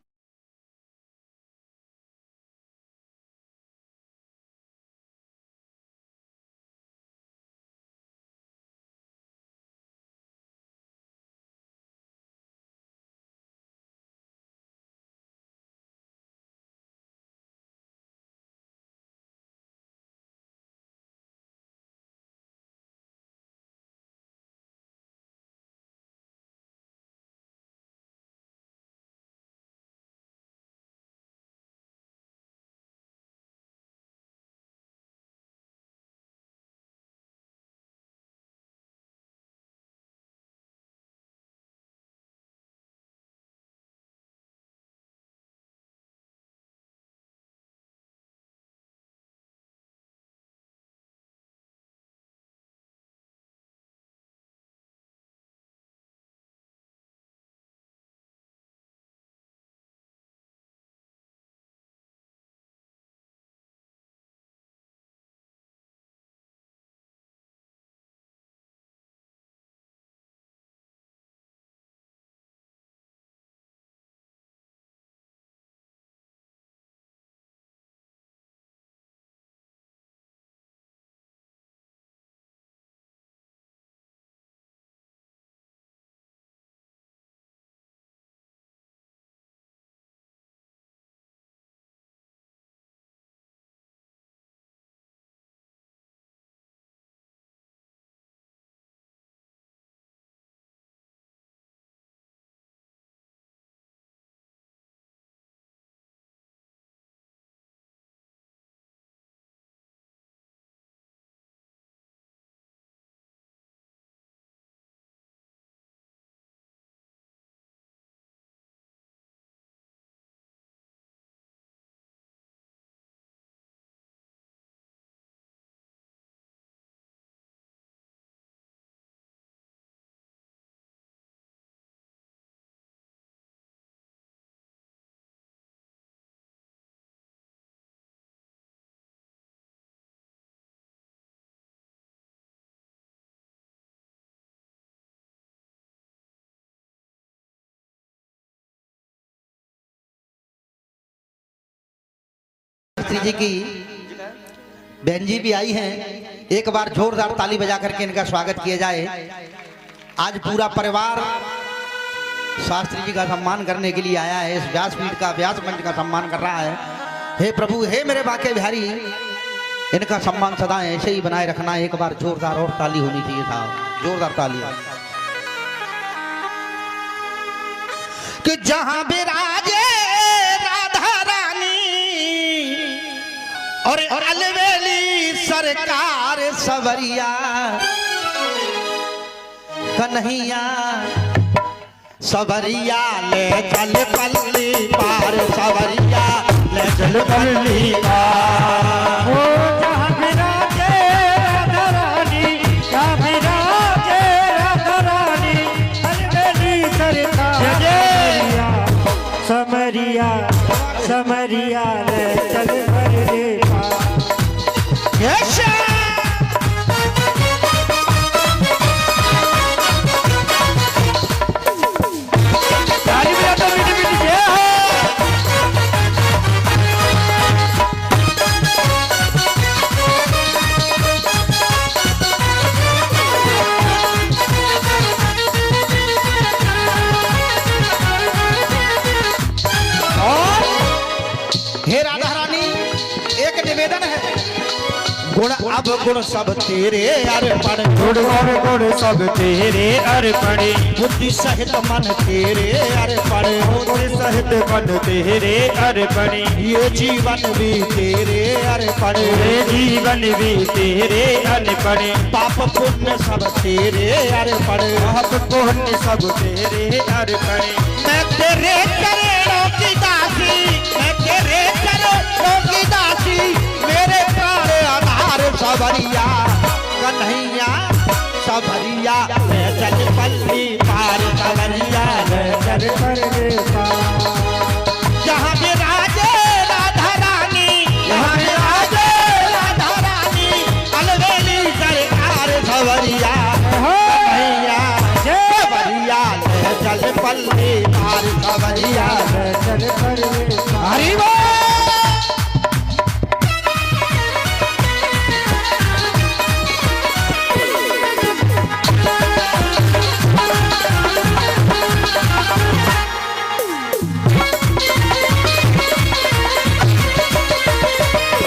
शास्त्री जी की बहन जी भी आई हैं। एक बार जोरदार ताली बजा करके इनका स्वागत किया जाए। आज पूरा परिवार शास्त्री जी का सम्मान करने के लिए आया है। इस व्यासपीठ का, व्यास मंच का सम्मान कर रहा है। हे प्रभु, हे मेरे बाके बिहारी, इनका सम्मान सदा ऐसे ही बनाए रखना। एक बार जोरदार और ताली होनी चाहिए था, जोरदार ताली। कि जहां विराजे राधा रानी और अलवेली सरकार सवरिया कन्हैया सवरिया ले चल पल्ली पार, सवरिया ले चल पल्ली पार। ओ जहाँ विराजे राधा रानी, जहाँ विराजे राधा रानी, अलवेली सरकार समरिया समरिया ले चल पल्ली पार। ताली बजा दो मीठी मीठी जय हो। हे राधा रानी, एक निवेदन है। गुण अब गुण सब तेरे अर्पण, गुण और गुण सब तेरे अर्पण, बुद्धि सहित मन तेरे अर्पण, बुद्धि सहित मन तेरे अर्पण, ये जीवन भी तेरे अर्पण, ये जीवन भी तेरे अर्पण, पाप पुण्य सब तेरे अर्पण, पाप पुण्य सब तेरे अर्पण। मैं तेरे चरणों की दासी, मैं तेरे चरणों की दासी, मेरे प्राण आधार सवरिया कन्हैया सवरिया ले चल पल्ली पार, सवरिया ले चल पल्ली पार। जहाँ विराजे राधा रानी, जहाँ विराजे राधा रानी, अलवेली सरकार सवरिया कन्हैया सवरिया ले चल पल्ली पार, सवरिया ले चल पल्ली पार। हरि बोल।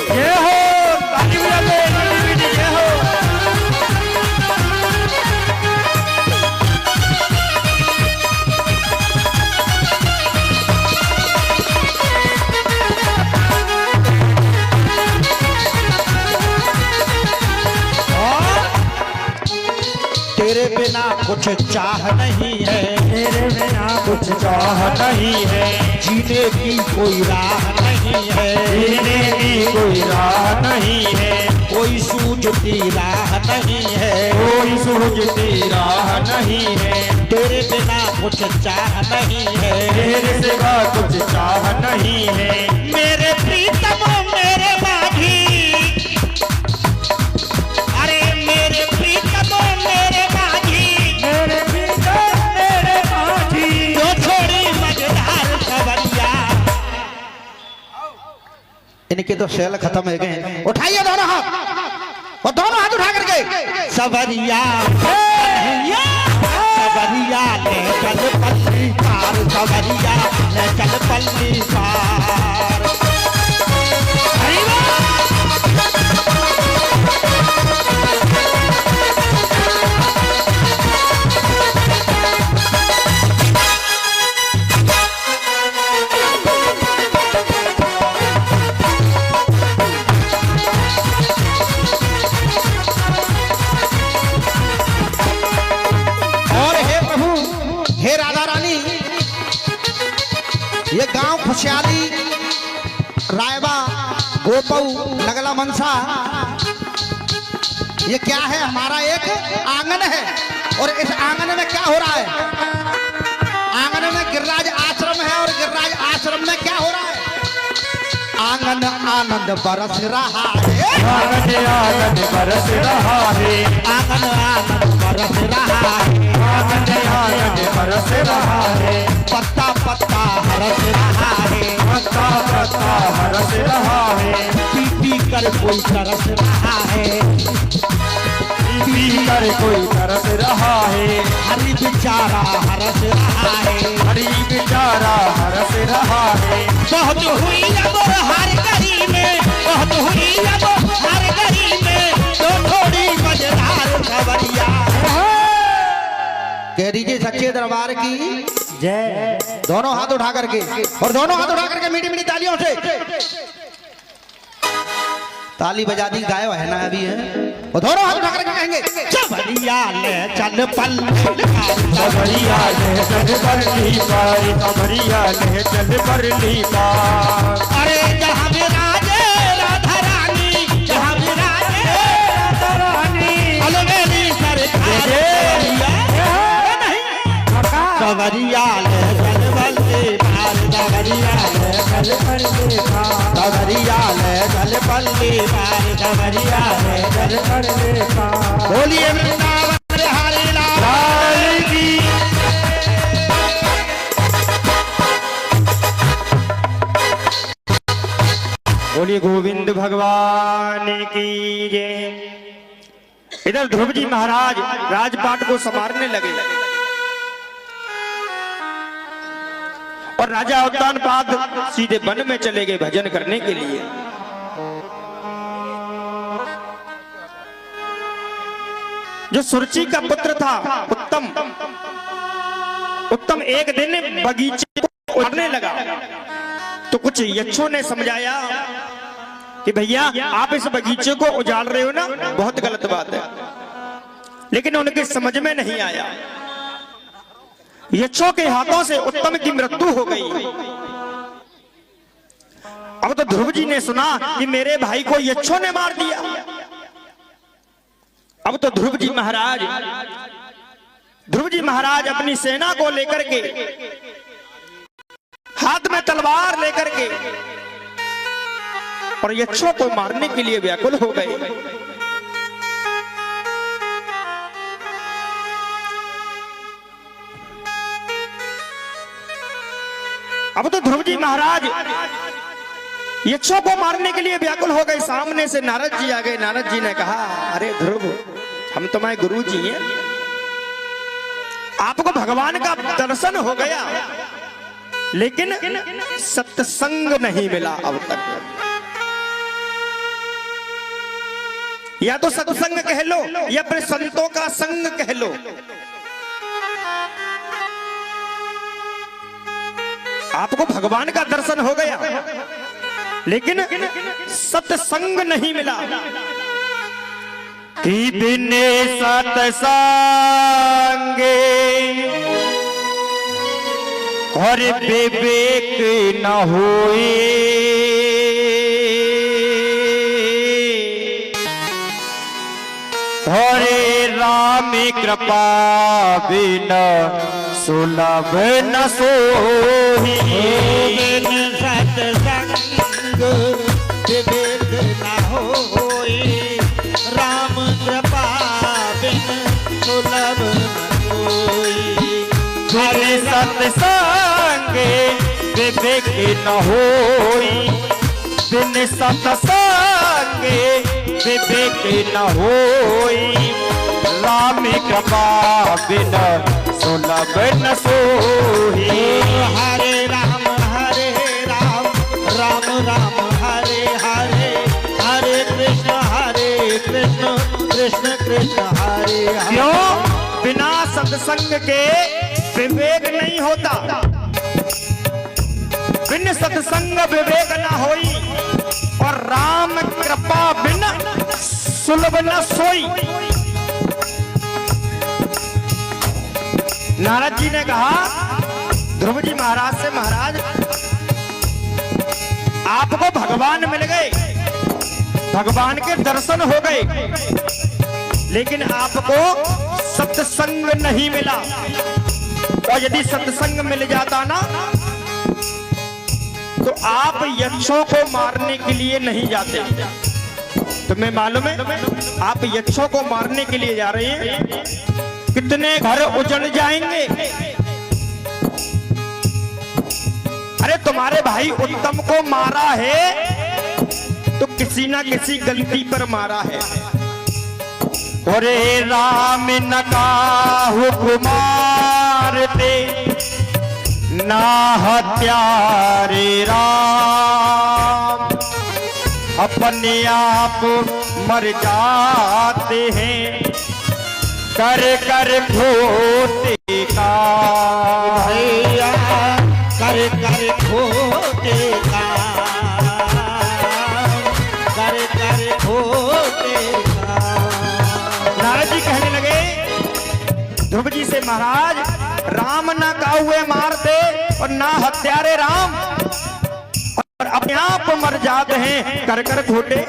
जय हो, ताली बजा दो मीठी मीठी जय हो। तेरे बिना कुछ चाह नहीं है, तेरे बिना कुछ चाह नहीं है, जीने की कोई राह नहीं है, जीने की कोई राह नहीं है, कोई सूझती राह नहीं है, कोई सूझती राह नहीं है, तेरे बिना कुछ चाह नहीं है, तेरे सिवा कुछ चाह नहीं है। मेरे प्रीतम मेरे माझी, अरे मेरे प्रीतम मेरे माझी, मेरे प्रीतम मेरे माझी, जो छोड़ी मझधार सवरिया। इनके तो शैल खत्म हो गए। उठाइए दोनों हाथ, और दोनों हाथ उठा करके सवरिया सवरिया ले चल पल्ली पार, सवरिया ले चल पल्ली पार। हरि हे राधा रानी, ये गांव खुशहाली, रायबा, गोपऊ, नगला मनसा, ये क्या है? हमारा एक आंगन है। और इस आंगन में क्या हो रहा है? आंगन में गिरिराज आश्रम है। और गिरिराज आश्रम में क्या हो रहा है? आंगन आनंद बरस रहा है, आनंद आनंद बरस रहा है, आंगन आनंद बरस रहा है, आनंद आनंद बरस रहा है, पत्ता पत्ता हरस रहा है, पत्ता पत्ता हरस रहा है। कर कोई तरस रहा है, पी कर कोई तरस रहा है, हरी बेचारा हरस रहा है, हरी बेचारा हरस रहा है। बहुत हुई अब हर गली में, बहुत हुई अब हर गली में, तो थोड़ी मजेदार खबरिया। कह दीजिए सच्चे दरबार की जय। दोनों हाथ उठा करके, और दोनों हाथ उठा करके मीठी मीठी तालियों से ताली बजा दी। गायब है ना अभी है, और दोनों हाथ उठा करके कहेंगे चबरिया ले चल पल, चबरिया ले चल परली पार, चबरिया ले चल परली पार। अरे जहाँ विराजे राधा रानी, जहाँ विराजे राधा रानी, अलवेली सरकार चबरिया ले चल पल्ली पार, चबरिया ले चल पल्ली पार, चबरिया ले चल पल्ली पार, चबरिया ले चल पल्ली पार। बोलिए वृंदावन हरि लाल की। बोलिए गोविंद भगवान की जय। इधर ध्रुव जी महाराज राजपाट को संवारने लगे और राजा उत्तानपाद सीधे वन में चले गए भजन करने के लिए। जो सुरुचि का पुत्र था उत्तम, उत्तम एक दिन बगीचे को उड़ने लगा तो कुछ यक्षों ने समझाया कि भैया आप इस बगीचे को उजाड़ रहे हो ना, बहुत गलत बात है। लेकिन उनके समझ में नहीं आया। यक्षों के हाथों से उत्तम की मृत्यु हो गई। अब तो ध्रुव जी ने सुना कि मेरे भाई को यक्षों ने मार दिया। अब तो ध्रुव जी महाराज अपनी सेना को लेकर के, हाथ में तलवार लेकर के, और यक्षों को मारने के लिए व्याकुल हो गए। अब तो ध्रुव जी महाराज यक्षों को मारने के लिए व्याकुल हो गए। सामने से नारद जी आ गए। नारद जी ने कहा, अरे ध्रुव, हम तुम्हारे गुरु जी हैं, आपको भगवान का दर्शन हो गया, लेकिन सत्संग नहीं मिला अब तक। या तो सत्संग कह लो या फिर संतों का संग कह लो। आपको भगवान का दर्शन हो गया, लेकिन सत्संग नहीं मिला। कि बिने सत्संगे और विवेक न होए, हरे राम कृपा बिना सुलभ न सोही। बिन सत्संग विवेक न होई, राम कृपा बिन सुलभ न होई। बिन सत्संग विवेक न होई, बिन सत्संग विवेक न होई, राम कृपा बिना सुलभ न सोही। हरे राम राम राम हरे हरे, हरे कृष्ण कृष्ण कृष्ण हरे हरे। क्यों? बिना सत्संग के विवेक नहीं होता। बिन सत्संग विवेक न होई, और राम कृपा बिन सुलभ न सोई। नारद जी ने कहा ध्रुव जी महाराज से, महाराज आपको भगवान मिल गए, भगवान के दर्शन हो गए, लेकिन आपको सत्संग नहीं मिला। और यदि सत्संग मिल जाता ना, तो आप यक्षों को मारने के लिए नहीं जाते। तुम्हें मालूम है आप यक्षों को मारने के लिए जा रहे हैं, कितने घर उजड़ जाएंगे। अरे तुम्हारे भाई उत्तम को मारा है, तो किसी ना किसी गलती पर मारा है। ओरे राम न काहू कुमारते ना हत्यारे राम, अपने आप मर जाते हैं कर कर खोटे का। भैया कर कर खोटे का, कर कर खोटे का। नारद जी कहने लगे ध्रुव जी से, महाराज राम ना काहुए मारते और ना हत्यारे राम, और अपने आप मर जाते हैं कर कर खोटे।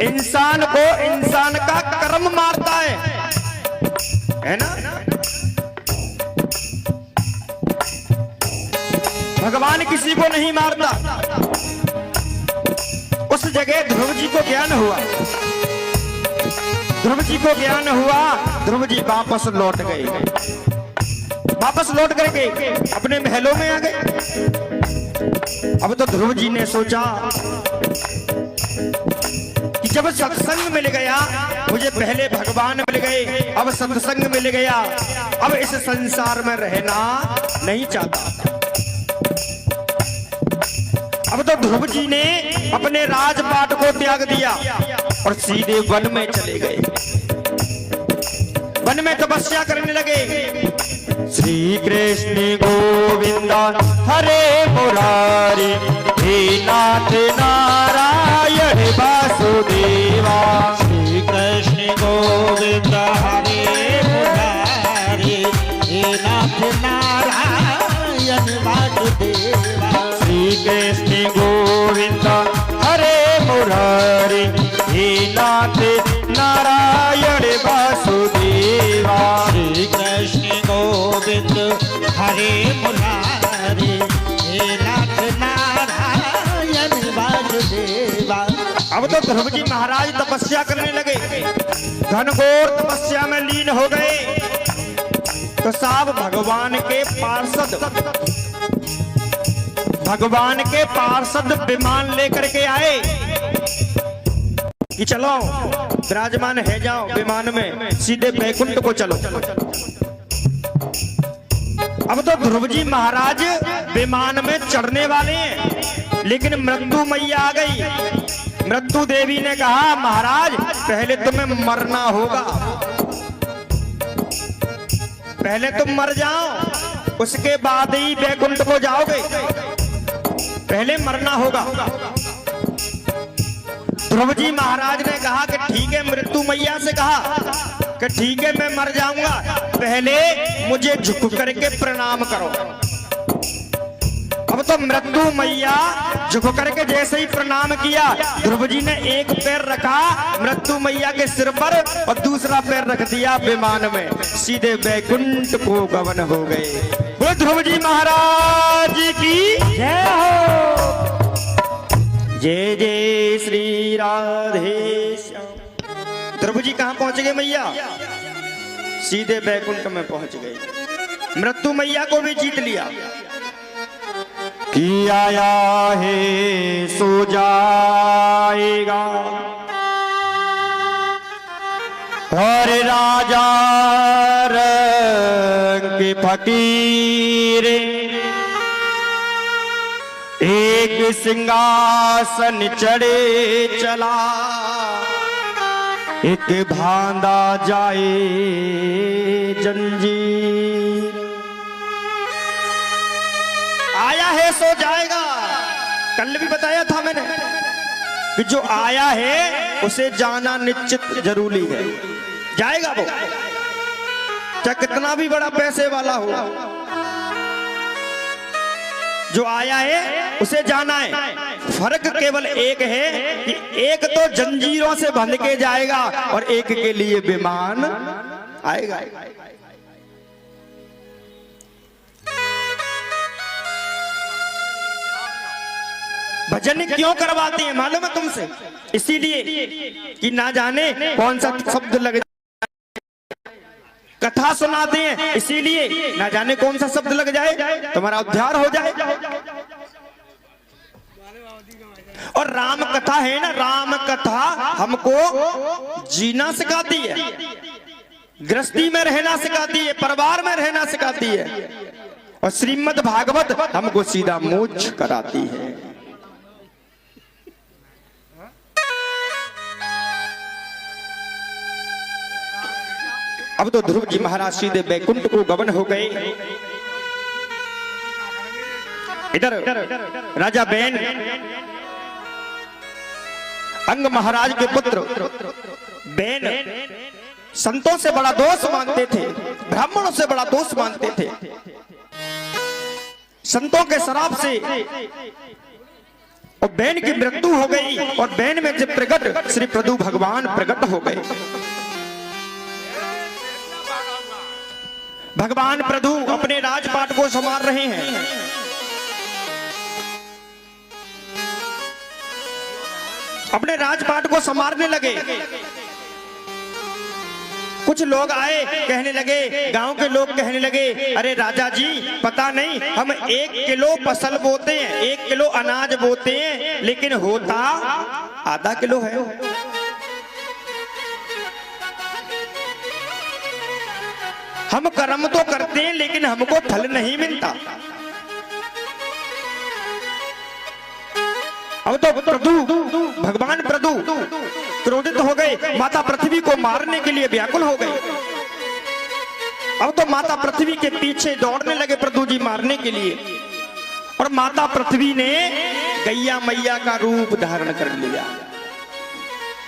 इंसान को इंसान का कर्म मारता है ना। भगवान किसी को नहीं मारता। उस जगह ध्रुव जी को ज्ञान हुआ, ध्रुव जी को ज्ञान हुआ, ध्रुव जी वापस लौट गए। वापस लौट करके अपने महलों में आ गए। अब तो ध्रुव जी ने सोचा कि जब सत्संग मिल गया, मुझे पहले भगवान मिल गए, अब सत्संग मिल गया, अब इस संसार में रहना नहीं चाहता। अब तो ध्रुव जी ने अपने राजपाट को त्याग दिया और सीधे वन में चले गए। वन में तपस्या करने लगे। श्री कृष्ण गोविंद हरे मुरारी, हे नाथ नारायण वासुदेवा। श्री कृष्ण गोविंद हरे मुरारी, हे नाथ नारायण वासुदेवा। श्री कृष्ण गोविंद हरे मुरारी, हे नाथ नारायण वासुदेवा। श्री कृष्ण गोविंद हरे मुरारी, हे नाथ नारायण वासुदेवा। अब तो ध्रुव जी महाराज तपस्या करने लगे, घनघोर तपस्या में लीन हो गए। तो साहब भगवान के पार्षद विमान लेकर के आए कि चलो विराजमान है जाओ विमान में, सीधे बैकुंठ को चलो। अब तो ध्रुव जी महाराज विमान में चढ़ने वाले हैं, लेकिन मृत्यु मैया आ गई। मृत्यु देवी ने कहा महाराज पहले तुम्हें मरना होगा, पहले तुम मर जाओ उसके बाद ही बैकुंठ को जाओगे, पहले मरना होगा। ध्रुव जी महाराज ने कहा कि ठीक है, मृत्यु मैया से कहा कि ठीक है मैं मर जाऊंगा, पहले मुझे झुक करके प्रणाम करो। अब तो मृत्यु मैया झुक करके जैसे ही प्रणाम किया, ध्रुव जी ने एक पैर रखा मृत्यु मैया के सिर पर और दूसरा पैर रख दिया विमान में, सीधे बैकुंठ को गमन हो गए। वो ध्रुव जी महाराज की जय हो। जय जय श्री राधे श्याम। ध्रुव जी कहां पहुंच गए मैया? सीधे बैकुंठ में पहुंच गए। मृत्यु मैया को भी जीत लिया कि आया है सो जाएगा, और राजा रंग के फकीर एक सिंहासन चढ़े चला, एक भांदा जाए जंजीर। आया है सो जाएगा। कल भी बताया था मैंने कि जो आया है उसे जाना निश्चित जरूरी है, जाएगा वो, चाहे कितना भी बड़ा पैसे वाला हो। जो आया है उसे जाना है। फर्क केवल एक है कि एक तो जंजीरों से बंध के जाएगा और एक के लिए विमान आएगा। भजन क्यों करवाते हैं मालूम है तुमसे? इसीलिए कि ना जाने कौन सा शब्द लग जाए। कथा सुनाते हैं इसीलिए ना जाने कौन सा शब्द लग जाए, तुम्हारा उद्धार हो जाए। और राम कथा है ना, राम कथा हमको जीना सिखाती है, गृहस्थी में रहना सिखाती है, परिवार में रहना सिखाती है, और श्रीमद् भागवत हमको सीधा मोक्ष कराती है। अब तो ध्रुव जी महाराज सीधे बैकुंठ को गमन हो गए। इधर राजा बैन अंग महाराज के पुत्र बैन संतों से बड़ा दोष मानते थे, ब्राह्मणों से बड़ा दोष मानते थे। संतों के शराब से और बैन की मृत्यु हो गई, और बैन में जब प्रकट श्री प्रभु भगवान प्रकट हो गए। भगवान प्रभु अपने राजपाट को संभाल रहे हैं। अपने राजपाट को संभालने लगे। कुछ लोग आए, कहने लगे, गांव के लोग कहने लगे, अरे राजा जी पता नहीं, हम 1 किलो फसल बोते हैं, 1 किलो अनाज बोते हैं, लेकिन होता आधा किलो है। हम कर्म तो करते हैं लेकिन हमको फल नहीं मिलता। अब तो भगवान प्रभु क्रोधित हो गए, माता पृथ्वी को मारने के लिए व्याकुल हो गए। अब तो माता पृथ्वी के पीछे दौड़ने लगे प्रभु जी मारने के लिए, और माता पृथ्वी ने गैया मैया का रूप धारण कर लिया।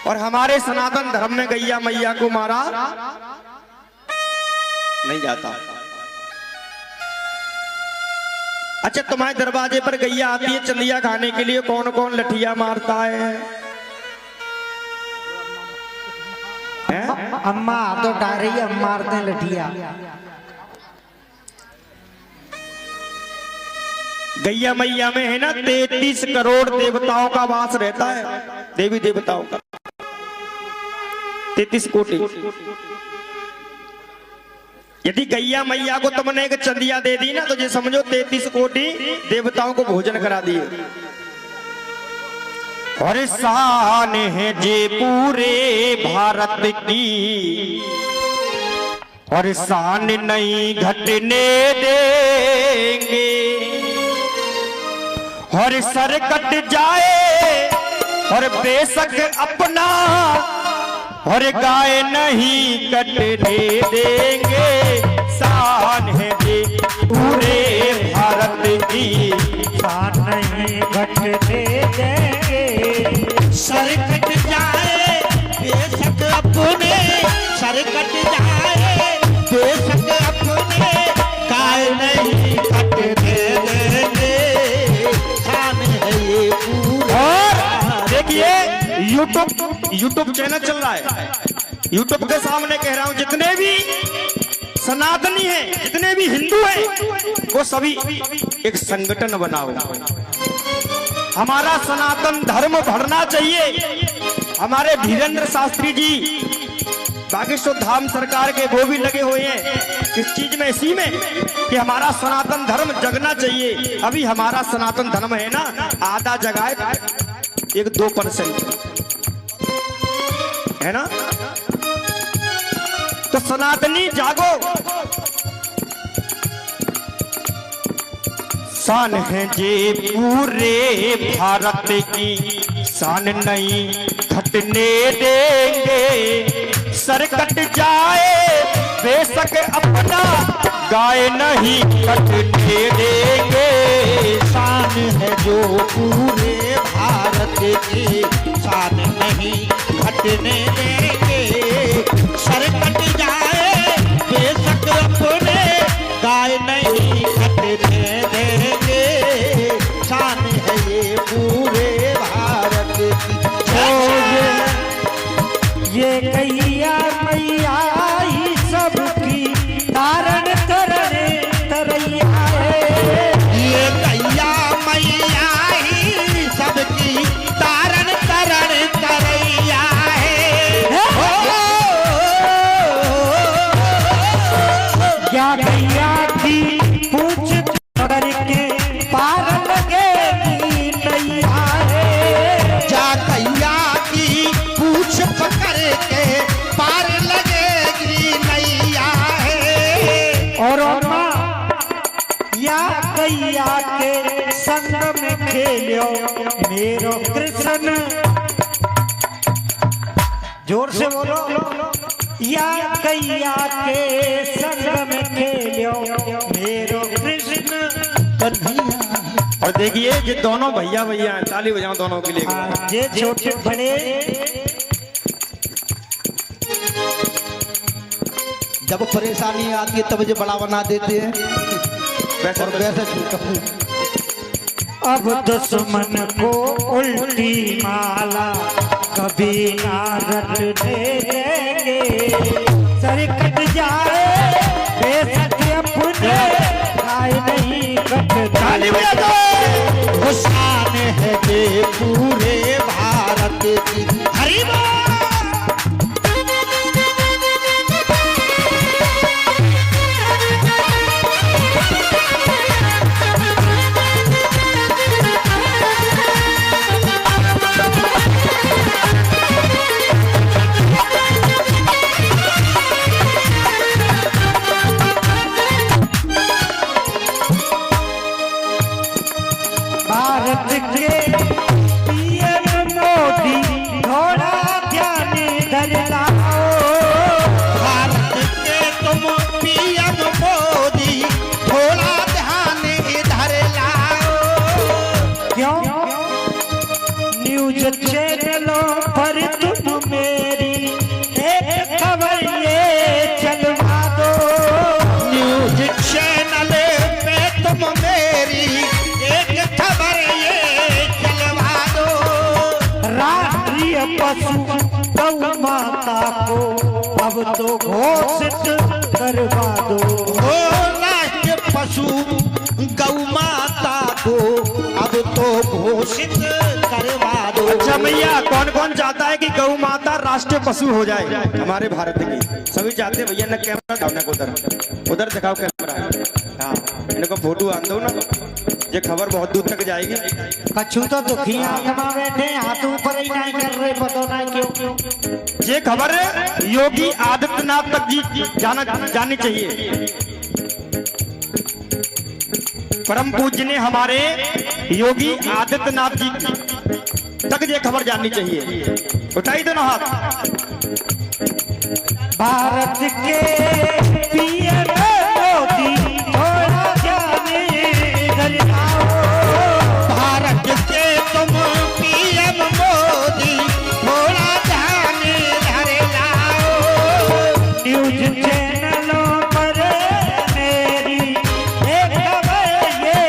और हमारे सनातन धर्म में गैया मैया को मारा नहीं जाता। अच्छा, तुम्हारे दरवाजे पर गैया आती है चंदिया खाने के लिए, कौन कौन लठिया मारता है? अम्मा तो डारी, हम मारते हैं लठिया। गैया मैया में है ना 33 करोड़ देवताओं का वास रहता है, देवी देवताओं का 33 कोटि। यदि गैया मैया को तुमने एक चंदिया दे दी ना, तो ये समझो 33 कोटि देवताओं को भोजन करा दिए। और शान है जे पूरे भारत की, और शान नहीं घटने देंगे। और सर कट जाए और बेशक अपना, और गाय नहीं कटने देंगे। शान है जे पूरे भारत की, शान नहीं घटने देंगे। सर कट जाए बेशक अपने, सर कट जाए बेशक अपने, गाय नहीं कटने देंगे। शान है ये पूरा। और देखिए यूट्यूब चैनल चल रहा है, यूट्यूब के सामने कह रहा हूं, जितने भी सनातनी हैं, जितने भी हिंदू हैं, वो सभी एक संगठन बनाओ। हमारा सनातन धर्म बढ़ना चाहिए। हमारे धीरेन्द्र शास्त्री जी बागेश्वर धाम सरकार के वो भी लगे हुए हैं किस चीज में, इसी में कि हमारा सनातन धर्म जगना चाहिए। अभी हमारा सनातन धर्म है ना, आधा जगह है, 1-2% है ना। तो सनातनी जागो। शान है जे पूरे भारत की, शान नहीं घटने देंगे। सर कट जाए बेशक अपना, गाय नहीं कटने देंगे। शान है जो पूरे भारत की, शान नहीं घटने देंगे। सर कट जाए बेशक अपने, गाय नहीं घटने देंगे। शान है ये पूरे भारत की। ये गैया मैया ही सबकी तारण तरने तरैया है। ये गैया मैया ही सबकी तारण तरण तरैया है। क्या गैया की पूछ पकड़ के पार लगे नैया है। गैया के संग में खेलो मेरो कृष्ण। जोर से बोलो। या गैया के संग में खेलो मेरो कृष्ण कन्हैया। और देखिए ये दोनों भैया भैया हैं, ताली बजाओ दोनों के लिए। ये छोटे बड़े जब परेशानी आती है तब ये बड़ा बना देते हैं वैसे और वैसे छोटा। अब दुश्मन को उल्टी माला कभी ना रटने देंगे। सर कट जाए बेशक अपने आए नहीं कट। ताली बजा दो। शान है ये पूरे भारत की। हरि बोल। भारत के पीएम मोदी थोड़ा ध्यान इधर लाओ। भारत के तुम पीएम मोदी थोड़ा ध्यान इधर लाओ। क्यों? न्यूज चैनलों पर तुम मेरी एक खबर ये चलवा दो। न्यूज चैनल पे तुम मेरी एक खबर ये चलवा दो। राष्ट्रीय पशु गौ माता को अब तो घोषित करवा दो। ओ राष्ट्र पशु गौ माता को अब तो घोषित करवा दो। अच्छा भैया कौन कौन चाहता है कि गौ माता राष्ट्रीय पशु हो जाए हमारे भारत की? सभी चाहते हैं भैया। ना कैमरा दिखाओ, ना उधर दिखाओ कैमरा। हाँ इनको फोटो आन दो ना। ये खबर बहुत दूर तक जाएगी। कछु तो दुखी आत्मा बैठे हाथ ऊपर ही नहीं कर रहे, पता नहीं क्यों। ये खबर योगी आदित्यनाथ तक जी जानी चाहिए। परम पूज्य ने हमारे योगी आदित्यनाथ जी तक ये खबर जाननी चाहिए। उठाई दोनों हाथ। भारत के पीएम मोदी थोड़ा ध्यान इधर लाओ। भारत के तुम पीएम मोदी थोड़ा ध्यान इधर लाओ। न्यूज चैनलों पर मेरी एक खबर ये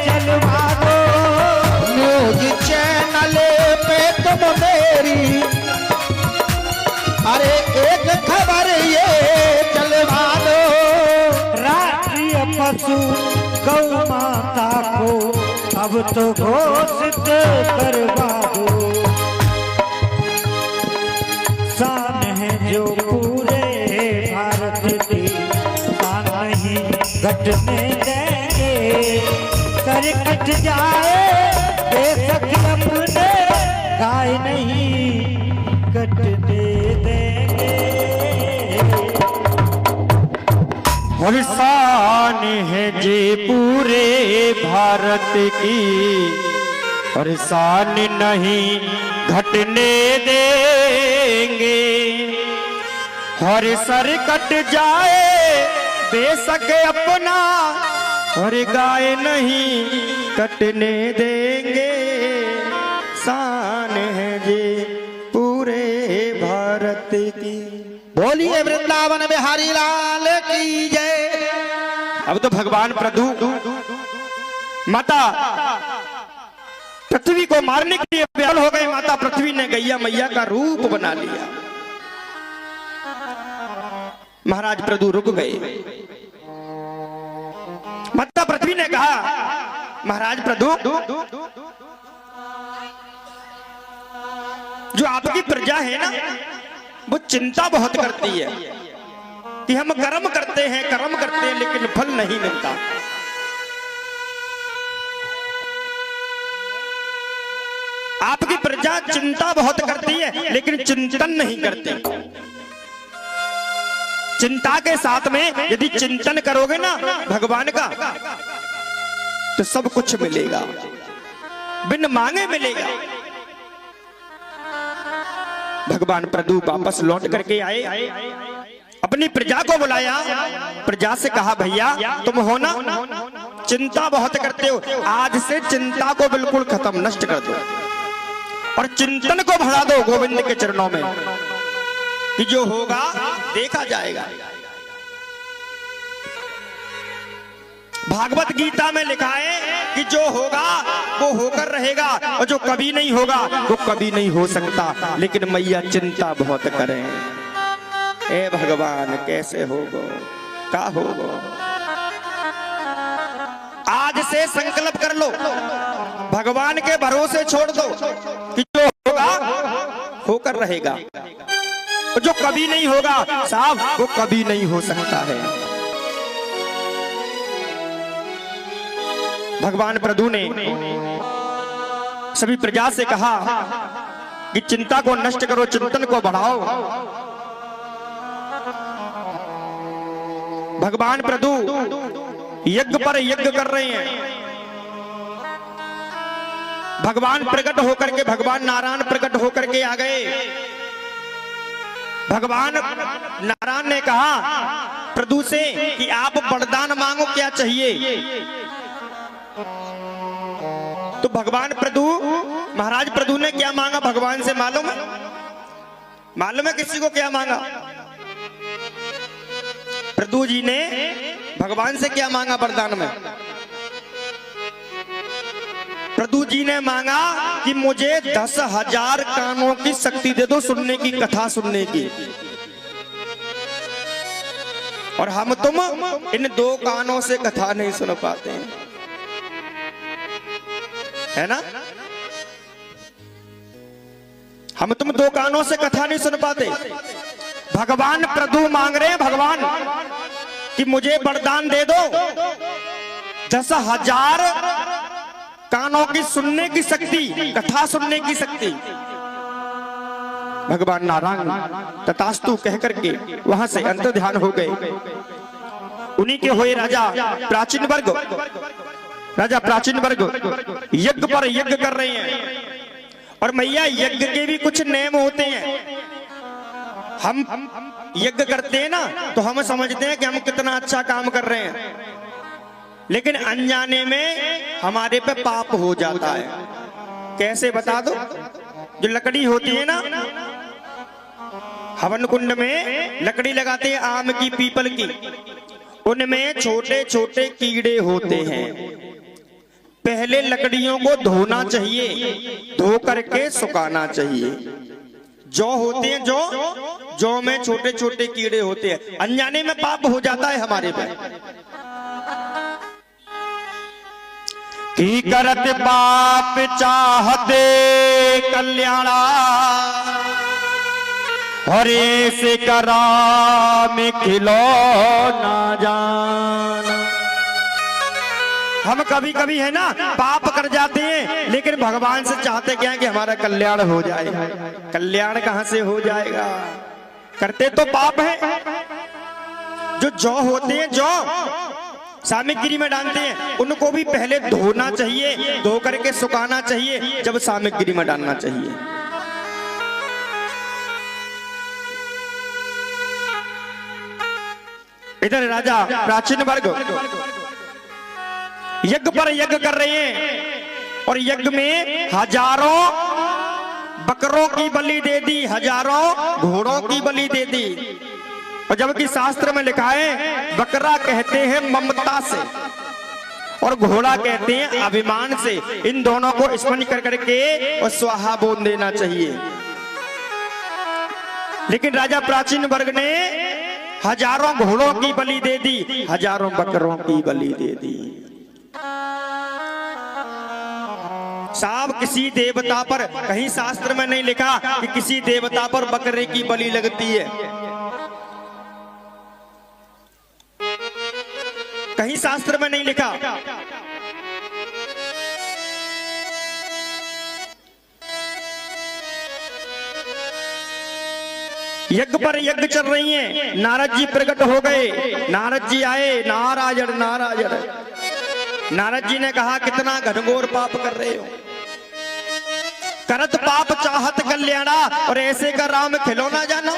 चलवा दो। न्यूज चैनल पे तुम मेरी अरे एक खबर ये चलवा दो। राष्ट्रीय पशु गौ माता को अब तो घोषित करवा दो। शान है जो पूरे भारत की, शान नहीं घटने देंगे। सर कट जाए बेशक अपने गाय नहीं कटने देंगे। और शान है जे पूरे भारत की, और शान नहीं घटने देंगे। और सर कट जाए बेशक अपना, और गाय नहीं कटने देंगे। शान है जे पूरे भारत की। बोलिए वृंदावन बिहारी लाल की जय। अब तो भगवान प्रभु माता पृथ्वी को मारने के लिए व्याकुल हो गए। माता पृथ्वी ने गैया मैया का रूप बना लिया। महाराज प्रभु रुक गए। माता पृथ्वी ने कहा महाराज प्रभु जो आपकी प्रजा है ना वो चिंता बहुत करती है कि हम कर्म करते हैं लेकिन फल नहीं मिलता। आपकी प्रजा चिंता बहुत करती है लेकिन चिंतन नहीं करती। चिंता के साथ में यदि चिंतन करोगे ना भगवान का तो सब कुछ मिलेगा, बिन मांगे मिलेगा। भगवान प्रभु वापस लौट करके आए, अपनी प्रजा को बुलाया, प्रजा से कहा भैया तुम हो ना, चिंता बहुत करते हो, आज से चिंता को बिल्कुल खत्म नष्ट कर दो और चिंतन को बढ़ा दो गोविंद के चरणों में, कि जो होगा देखा जाएगा। भागवत गीता में लिखा है कि जो होगा वो होकर रहेगा और जो कभी नहीं होगा वो कभी नहीं हो सकता। लेकिन मैया चिंता बहुत करें, ए भगवान कैसे होगो, का होगो। आज से संकल्प कर लो, भगवान के भरोसे छोड़ दो कि जो होगा होकर रहेगा और जो कभी नहीं होगा साहब वो कभी नहीं हो सकता है। भगवान प्रभु ने सभी प्रजा से कहा कि चिंता को नष्ट करो, चिंतन को बढ़ाओ। भगवान प्रभु यज्ञ पर यज्ञ कर रहे हैं। भगवान प्रकट होकर के, भगवान नारायण प्रकट होकर के आ गए। भगवान नारायण ने कहा प्रभु से कि आप वरदान मांगो, क्या चाहिए। तो भगवान प्रभु, महाराज प्रभु ने क्या मांगा भगवान से मालूम है? मालूम है किसी को क्या मांगा? प्रभु जी ने भगवान से क्या मांगा वरदान में? प्रभु जी ने मांगा कि मुझे 10,000 कानों की शक्ति दे दो, सुनने की, कथा सुनने की। और हम तुम इन 2 कानों से कथा नहीं सुन पाते हैं, है ना। हम तुम 2 कानों से कथा नहीं सुन पाते। भगवान प्रभु मांग रहे हैं, भगवान कि मुझे वरदान दे दो 10,000 कानों की सुनने की शक्ति, कथा सुनने की शक्ति। भगवान नारायण तथास्तु कह करके वहां से अंतर ध्यान हो गए। उन्हीं के हुए राजा प्राचीन वर्ग, राजा प्राचीन वर्ग यज्ञ पर यज्ञ कर रहे हैं। और मैया यज्ञ के भी कुछ नियम होते हैं। हम यज्ञ करते हैं ना तो हम समझते हैं कि हम कितना अच्छा काम कर रहे हैं, लेकिन अनजाने में हमारे पे पाप हो जाता है। कैसे बता दो? जो लकड़ी होती है ना, हवन कुंड में लकड़ी लगाते हैं आम की, पीपल की, उनमें छोटे छोटे कीड़े होते हैं। पहले लकड़ियों को धोना चाहिए, धो करके सुखाना चाहिए। जौ होते हैं, जौ में छोटे छोटे कीड़े होते हैं, अनजाने में पाप हो जाता है हमारे पे। की करत पाप चाहते कल्याणा, हरे से करा में खिलो ना जान। हम कभी कभी है ना पाप कर जाते हैं, लेकिन भगवान से चाहते क्या है कि हमारा कल्याण हो जाए। कल्याण कहां से हो जाएगा? करते तो पाप है। जो जौ होते हैं, जौ सामग्री में डालते हैं, उनको भी पहले धोना चाहिए, धो करके सुखाना चाहिए, जब सामग्री में डालना चाहिए। इधर राजा प्राचीन वर्ग यज्ञ पर यज्ञ कर रहे हैं और यज्ञ में हजारों बकरों की बलि दे दी, हजारों घोड़ों की बलि दे दी। और जबकि शास्त्र में लिखा है बकरा कहते हैं ममता से और घोड़ा कहते हैं अभिमान से। इन दोनों को स्मरण कर करके और स्वाहा बोल देना चाहिए। लेकिन राजा प्राचीन वर्ग ने हजारों घोड़ों की बलि दे दी, हजारों बकरों की बलि दे दी। साहब किसी देवता पर, कहीं शास्त्र में नहीं लिखा कि किसी देवता पर बकरे की बलि लगती है, कहीं शास्त्र में नहीं लिखा। यज्ञ पर यज्ञ चल रही हैं, नारद जी प्रकट हो गए। नारद जी आए, नारायण नारायण। नारद जी ने कहा कितना घनघोर पाप कर रहे हो, करत पाप चाहत कल्याणा, और ऐसे का राम खिलौना जाना।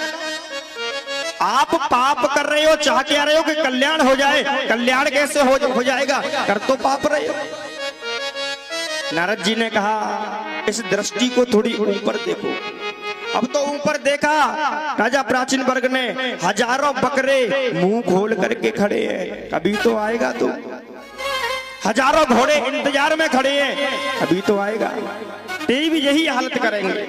आप पाप कर रहे हो, चाह क्या रहे हो कि कल्याण हो जाए, कल्याण कैसे हो जाएगा, कर तो पाप रहे हो। नारद जी ने कहा इस दृष्टि को थोड़ी ऊपर देखो। अब तो ऊपर देखा, राजा प्राचीन वर्ग ने हजारों बकरे मुंह खोल करके खड़े हैं, कभी तो आएगा तू। हजारों घोड़े इंतजार में खड़े हैं, अभी तो आएगा। तेरी भी यही हालत करेंगे।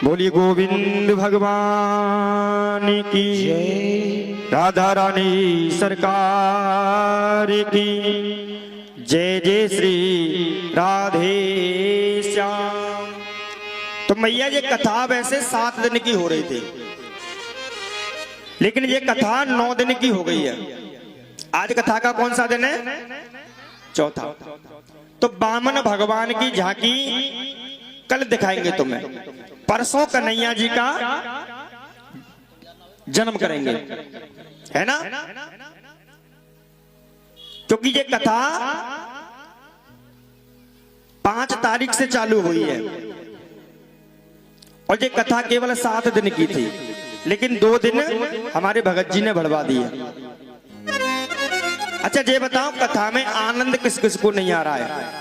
बोलिए गोविंद भगवान की, राधा रानी सरकार की जय। जय श्री राधे श्याम। तो मैया ये कथा वैसे 7 दिन की हो रही थी, लेकिन ये कथा 9 दिन की हो गई है। आज कथा का कौन सा दिन है? चौथा। तो वामन भगवान की झांकी कल दिखाएंगे तुम्हें। परसों कन्हैया जी का जन्म करेंगे, है ना? क्योंकि ये कथा 5 तारीख से चालू हुई है और ये कथा केवल 7 दिन की थी, लेकिन 2 दिन हमारे भगत जी ने बढ़वा दिए। अच्छा ये बताओ, कथा में आनंद किस किस को नहीं आ रहा है?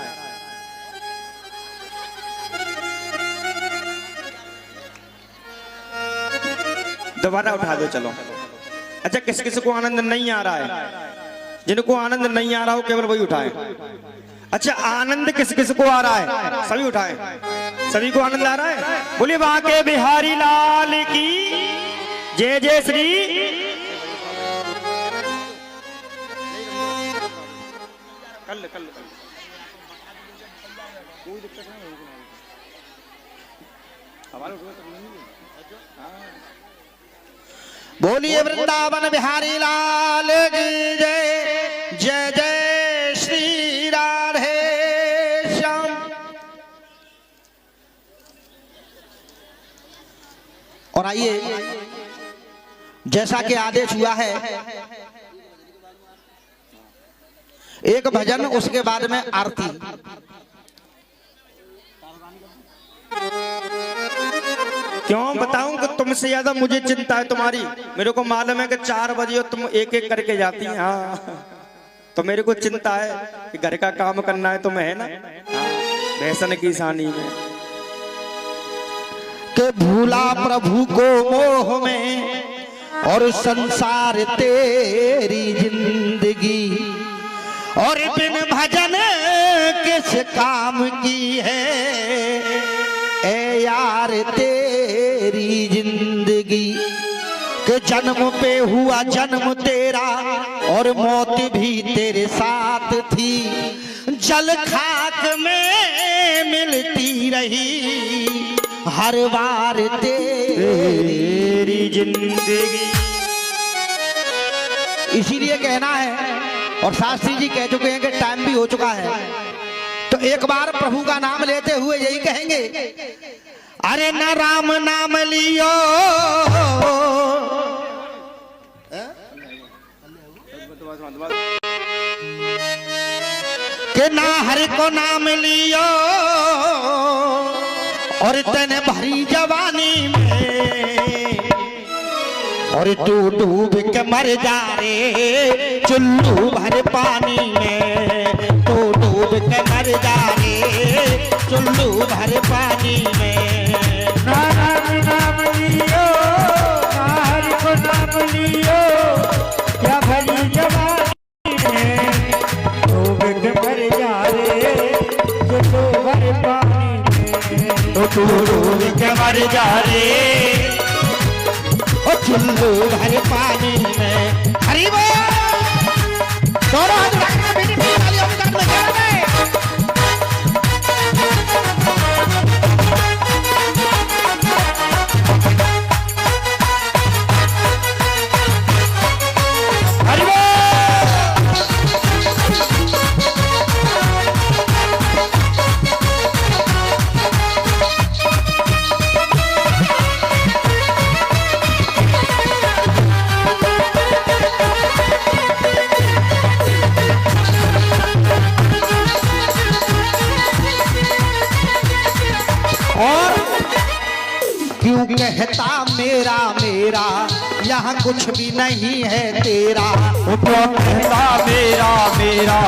दोबारा उठा दो चलो। अच्छा किस किस को आनंद नहीं आ रहा है? जिनको आनंद नहीं आ रहा हो केवल वही उठाए। अच्छा आनंद किस किस को आ रहा है? सभी उठाए। सभी को आनंद आ रहा है? बोलिए बांके बिहारी लाल की जय। जय श्री। कल कोई दिक्कत नहीं हमारे। बोलिए वृंदावन बिहारी लाल की जय। जय जय श्री राधे श्याम। और आइए, जैसा कि आदेश हुआ है, एक भजन उसके बाद में आरती। क्यों बताऊं कि तुमसे ज्यादा मुझे चिंता है तुम्हारी। मेरे को मालूम है कि 4 बजे और तुम एक एक करके जाती हैं। हाँ तो मेरे को चिंता है कि घर का काम करना है तुम्हें, है ना? भैसन की सानी में के भूला प्रभु को मोह में और संसार तेरी जिंदगी, और बिन भजन किस काम की है ए यार तेरी जिंदगी। के जन्म पे हुआ जन्म तेरा और मौत भी तेरे साथ थी, जल खाक में मिलती रही हर बार तेरी जिंदगी। इसीलिए कहना है, और शास्त्री जी कह चुके हैं कि टाइम भी हो चुका है, तो एक बार प्रभु का नाम लेते हुए यही कहेंगे, अरे न राम नाम लियो कि ना हरि को नाम लियो, और तने भरी जवानी में और तू डूब के मर जा रे चुल्लू भर पानी में। तू डूब के मर जा रे चुल्लू भर पानी में। ना राम नाम लियो, ना हरि को नाम लियो, क्या भरी जवानी में डूब के मर जा रे चुल्लू भर पानी में। तो तू डूब के मर जा रे ओ चुल्लू भर पानी में। हरि बोल। दोनों हाथ उठाकर बेटी बेटी तालियों के साथ बजा रहे। हरि बोल। क्यों कहता मेरा मेरा यहाँ कुछ भी नहीं है तेरा। वो क्यों कहता मेरा मेरा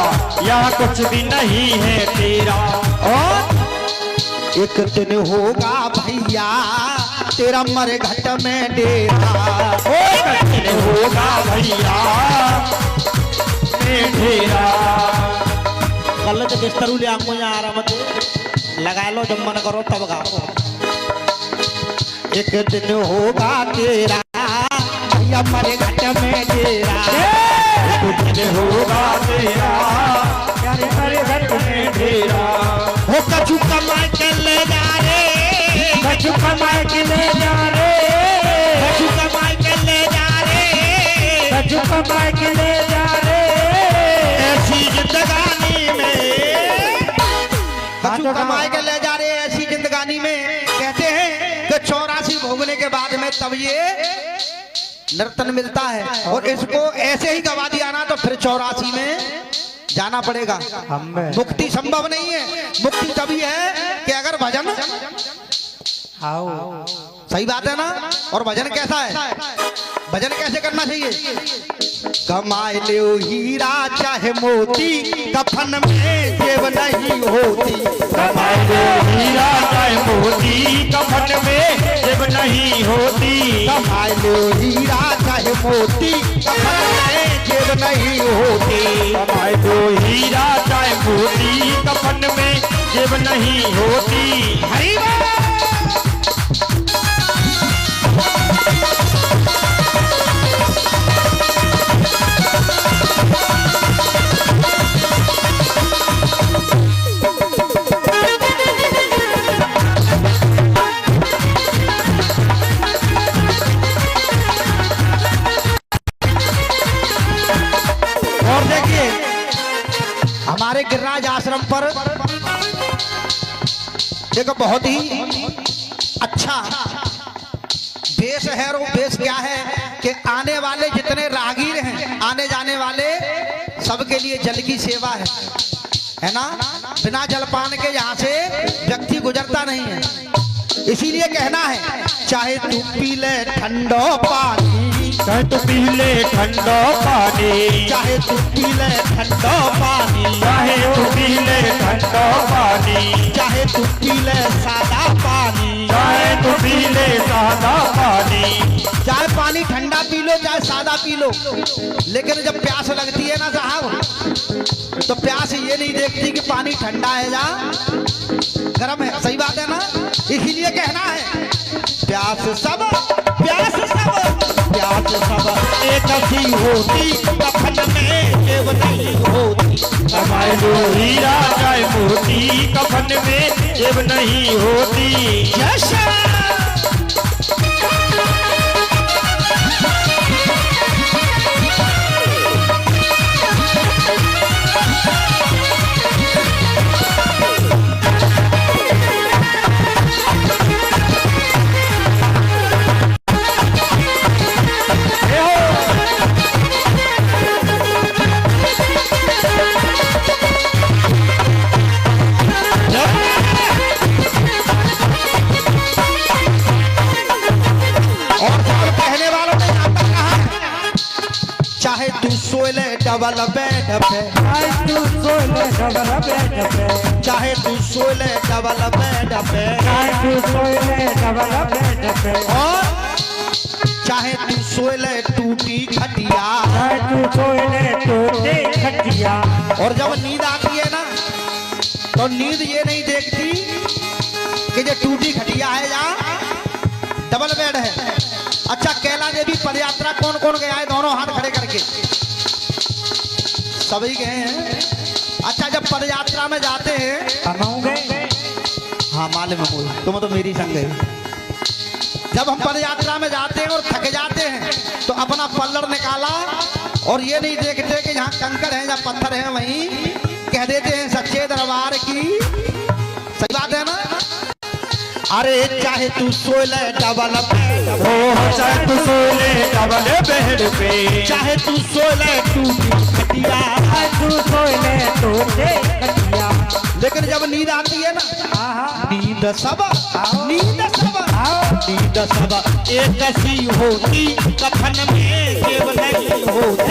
यहाँ कुछ भी नहीं है तेरा। और एक दिन होगा भैया तेरा मरघट में डेरा। एक दिन होगा भैया ढेरा। गलत बिस्तरू ले आऊंगा यहाँ आराम से लगा लो जब मन करो तब गाओ। एक दिन होगा तेरा भैया मरघट में डेरा। एक दिन होगा तेरा यारे मरघट में ढेरा। हो कछु कमाए के ले जा रे, कछु कमाए के ले जा रे, कछु कमाए के ले जा रे, कछु कमाए के ले जा रे। ऐसी जिंदगानी में कछु कमाए के ले जा रहे ऐसी जिंदगानी में। कहते हैं कि 84 भोगने के बाद में तब ये नर्तन मिलता है। और इसको ऐसे ही गवा दिया ना तो फिर 84 में जाना पड़ेगा। मुक्ति संभव नहीं है। मुक्ति तभी है कि अगर भजन, सही बात है ना। और भजन कैसा है, भजन कैसे करना चाहिए। कमाए लो हीरा चाहे मोती कफन में जेब नहीं होती। कमाए लो हीरा चाहे मोती कफन में जेब नहीं होती। कमाए लो हीरा चाहे मोती कफन में जेब नहीं होती। कमाए लो हीरा चाहे मोती कफन में जेब नहीं होती। हरी और देखिए हमारे गिरिराज आश्रम पर एक बहुत ही अच्छा बेस है। और वो बेस क्या है कि आने वाले जितने राहगीर हैं, आने जाने वाले सबके लिए जल की सेवा है ना। बिना जलपान के यहाँ से व्यक्ति गुजरता नहीं है। इसीलिए कहना है चाहे तू पी ले ठंडो पानी, चाहे तू पी ले ठंडो पानी, चाहे तू पी ले ठंडो पानी, चाहे तू पी ले ठंडो पानी, चाहे तू पी ले सादा पानी, चाहे तू पी ले सादा पानी। चाहे पानी ठंडा पी लो चाहे सादा पी लो, लेकिन जब प्यास लगती है ना साहब तो प्यास ये नहीं देखती कि पानी ठंडा है या गर्म है। सही बात है ना। इसीलिए कहना है प्यास सब प्यास सब एक सी होती कफन में जेब नहीं होती। कमाए लो हीरा चाहे मोती कफन में जेब नहीं होती। जय चाहे तू सोले डबल बेड पे, चाहे तू सोले डबल बेड पे, चाहे तू सोले डबल बेड पे, चाहे तू सोले डबल बेड पे, और चाहे तू सोले टूटी खटिया, चाहे तू सोले टूटी खटिया। और जब नींद आती है ना तो नींद ये नहीं देखती कि ये टूटी खटिया है या डबल बेड है। अच्छा कैला देवी पदयात्रा कौन कौन गया है, दोनों हाथ खड़े करके। सभी गए हैं। अच्छा जब पदयात्रा में जाते हैं, हाँ मालूम है मुझे, तुम तो मेरी संग है। जब हम पदयात्रा में जाते हैं और थक जाते हैं तो अपना पल्लड़ निकाला और ये नहीं देखते कि यहाँ कंकड़ है या पत्थर है, वहीं कह देते हैं सच्चे दरबार की। सही बात है ना। अरे चाहे तू सोले डबल बेड, चाहे तू सोले डबल बेड पे, चाहे तू सोले टूटी खटिया, चाहे तू सोले टूटी खटिया। लेकिन जब नींद आती है ना, नींद सब नींद सब एक सी होती कफन में जेब नहीं होती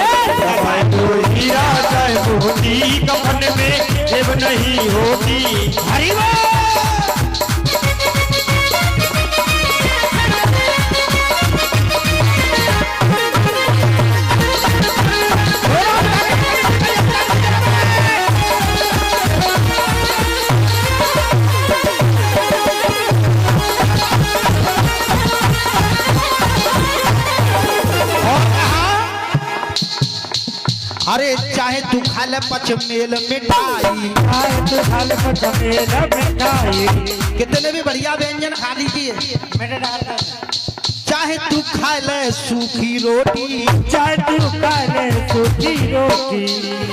हीरा चाहे मोती कफन में जेब नहीं होती। हरि बोल। अरे चाहे तू खा ले पचमेल मिठाई, चाहे तू खा ले पचमेल मिठाई, कितने भी बढ़िया व्यंजन खा लीजिए, चाहे तू खा ले सूखी रोटी, चाहे तू खा ले सूखी रोटी,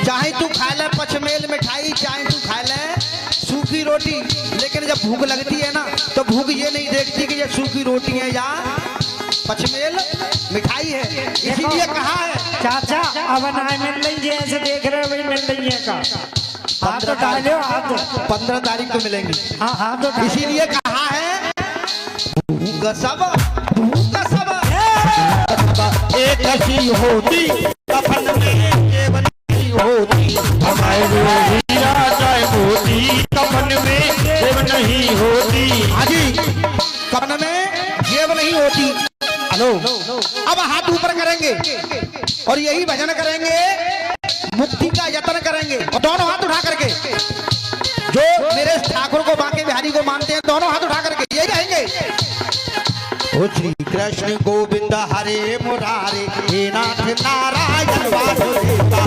चाहे तू खा ले पचमेल मिठाई, चाहे तू खा ले सूखी रोटी, लेकिन जब भूख लगती है ना तो भूख ये नहीं देखती कि ये सूखी रोटी है या पचमेल मिठाई है। इसीलिए कहा है चाचा अब ना मिल रही है, ऐसे देख रहे हो भाई मिल रही है का हाथ तो डालो हाथ 15 तारीख को मिलेंगी। हाँ हाथ तो इसीलिए कहा है भूख सब एक सी होती कफन में जेब नहीं होती। हीरा चाहे मोती कफन में जेब नहीं होती। हाजी कफन में जेब नहीं होती। हेलो, अब हाथ ऊपर करेंगे और यही भजन करेंगे, मुक्ति का यत्न करेंगे और दोनों हाथ उठा करके, जो मेरे ठाकुर को बांके बिहारी को मानते हैं दोनों हाथ उठा करके यही रहेंगे। ओ श्री कृष्ण गोविंद हरे मुरारे, हे नाथ नारायण वासुदेवा,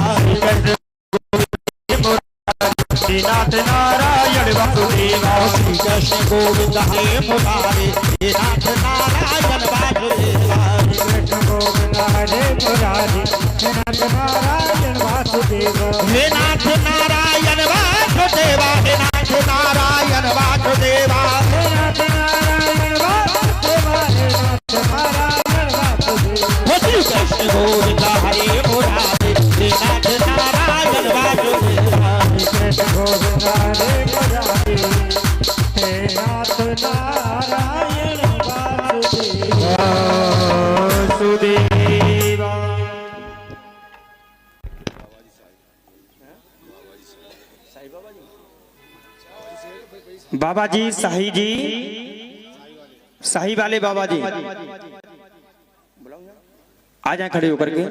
नाथ नारायण वासुदेवा। श्री कृष्ण गोविंद हरे मुरारे, हे नाथ नारायण वासुदेवा, कृष्ण गोविंद हरे मुरारी, नाथ नारायण वासुदेवा। हे नाथ नारायण वासुदेवा, हे नाथ नारायण वासुदेवा, हे नाथ नारायण वासुदेवा, हे नाथ नारायण वासुदेवा। श्री कृष्ण गोविंद हरे मुरारे, हे नाथ नारायण वासुदेवा, कृष्ण गोविंद हरे मुरारी, हे नाथ नारायण वासुदेवा। वासुदेवा। बाबा जी शाही वाले बाबा जी आ जाए खड़े होकर के।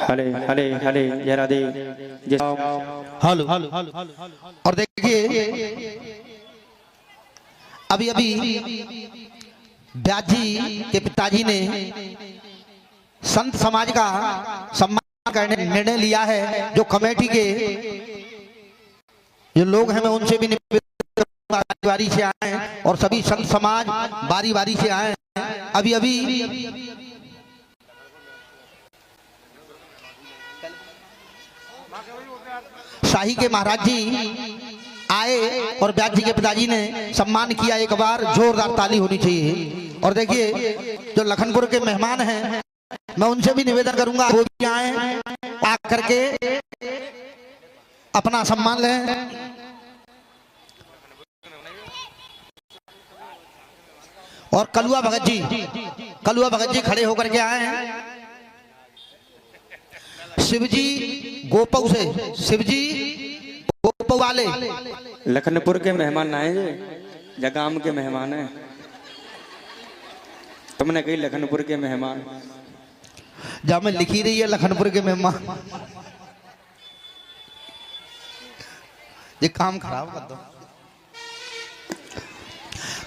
हले हले हले जय राधे जय हेलो। और देखिए अभी अभी व्यास जी के पिताजी ने संत समाज का सम्मान करने का निर्णय लिया है। जो कमेटी के जो लोग हैं मैं उनसे भी बारी बारी से आए हैं और सभी संत समाज बारी बारी से आए हैं। अभी अभी शाही के महाराज जी आए और व्यास जी के पिताजी ने सम्मान किया। एक बार जोरदार ताली होनी चाहिए। और देखिए जो लखनपुर के मेहमान हैं मैं उनसे भी निवेदन करूंगा वो भी आए, आकर के अपना सम्मान लें। और कलुआ भगत जी खड़े होकर के आए हैं। शिवजी गोपऊ से, शिवजी गोपऊ वाले लखनपुर के मेहमान आए जे जगाम के मेहमान है। तुमने कही लखनपुर के मेहमान, जहां में लिखी रही है लखनपुर के मेहमान, ये काम खराब कर दो।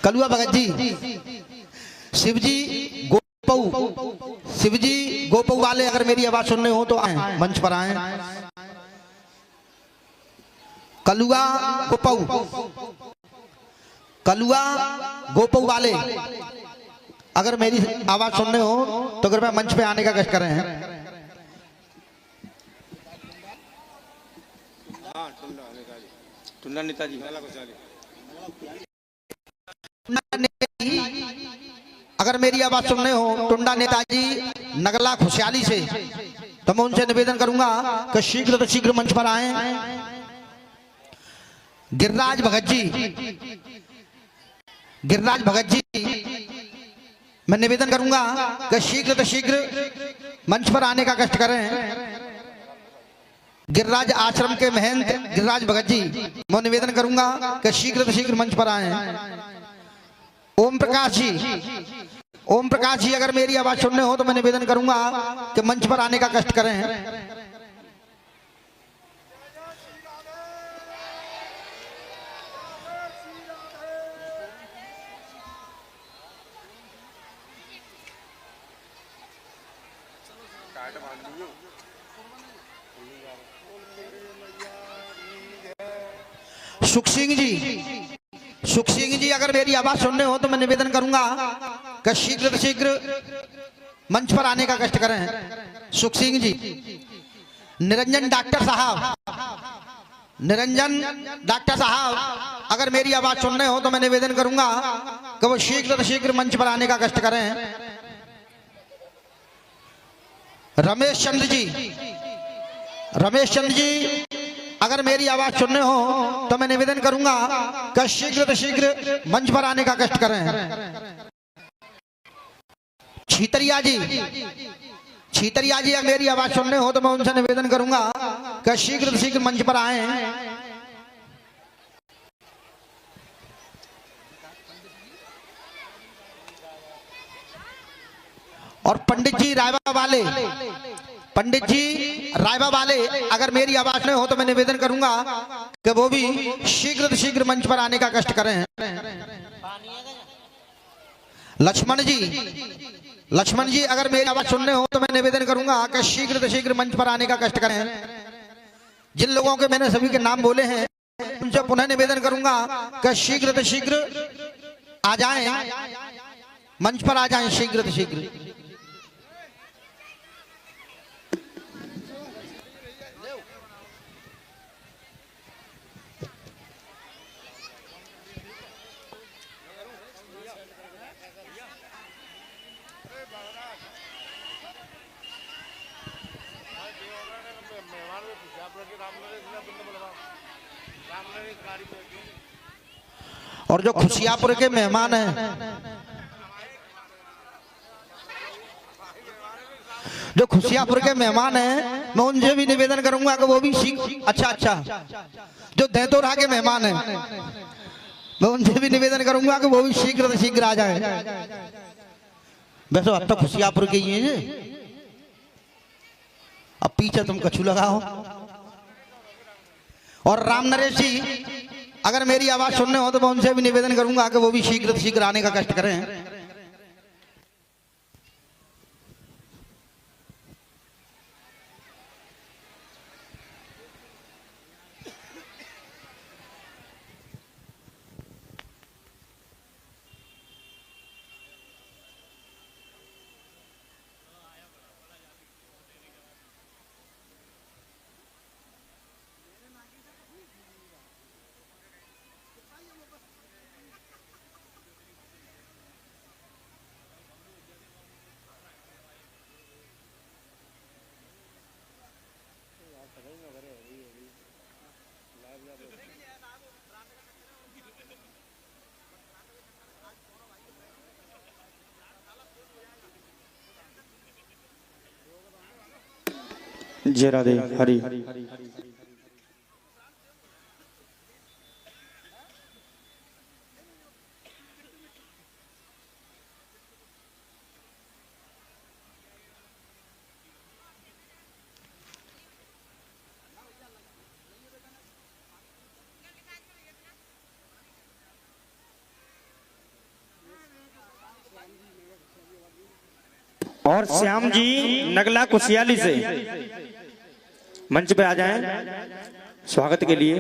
कलुआ भगत जी, शिवजी गोपऊ वाले अगर मेरी आवाज सुनने हो तो आए, मंच पर आए। कलुआ गोपऊ वाले अगर मेरी आवाज सुनने हो तो कृपया मंच पे आने का कष्ट करें। टुन्ना नेताजी, अगर मेरी आवाज सुनने हो टुंडा नेताजी नगला खुशहाली से, तो मैं उनसे निवेदन करूंगा कि शीघ्र तो शीघ्र मंच पर आए। गिरिराज भगत जी मैं निवेदन करूंगा कि शीघ्र तो शीघ्र मंच पर आने का कष्ट करें। गिरिराज आश्रम के महंत गिरिराज भगत जी मैं निवेदन करूंगा कि शीघ्र तो शीघ्र मंच पर आए। ओम प्रकाश जी अगर मेरी आवाज सुनने हो तो मैं निवेदन करूंगा कि मंच पर आने का कष्ट करें। सुख सिंह जी अगर मेरी आवाज सुनने हो तो मैं निवेदन करूंगा कि शीघ्र से शीघ्र मंच पर आने का कष्ट करें। सुख सिंह जी। निरंजन डॉक्टर साहब अगर मेरी आवाज सुनने हो तो मैं निवेदन करूंगा कि वो शीघ्र से शीघ्र मंच पर आने का कष्ट करें। रमेश चंद्र जी अगर मेरी आवाज सुनने हो तो मैं निवेदन करूंगा कि शीघ्र से शीघ्र मंच पर आने का कष्ट करें। छीतरिया जी अगर मेरी आवाज सुनने हो तो मैं उनसे निवेदन करूंगा कि शीघ्र से शीघ्र मंच पर आए। और पंडित जी रायबा वाले अगर मेरी आवाज नहीं हो तो मैं निवेदन करूंगा कि वो भी शीघ्र से शीघ्र मंच पर आने का कष्ट करें। लक्ष्मण जी अगर मेरी आवाज सुनने हो तो मैं निवेदन करूंगा कि शीघ्र से शीघ्र मंच पर आने का कष्ट करें। जिन लोगों के मैंने सभी के नाम बोले हैं उनसे पुनः निवेदन करूंगा कि शीघ्र से शीघ्र आ जाएं, मंच पर आ जाएं शीघ्र से शीघ्र। और जो खुशियापुर के मेहमान हैं, मैं उनसे भी निवेदन करूंगा कि वो भी अच्छा जो दैतोरा के मेहमान हैं मैं उनसे भी निवेदन करूंगा कि वो भी शीघ्र से शीघ्र आ जाए। वैसे अब तो खुशियापुर के ही हैं, अब पीछे तुम कछु लगाओ। और राम नरेश जी अगर मेरी आवाज सुनने हो तो मैं उनसे भी निवेदन करूंगा कि वो भी शीघ्र से शीघ्र आने का कष्ट करें। जय राधे हरि। और श्याम जी नगला कुशियाली से मंच पे आ जाएं स्वागत के लिए।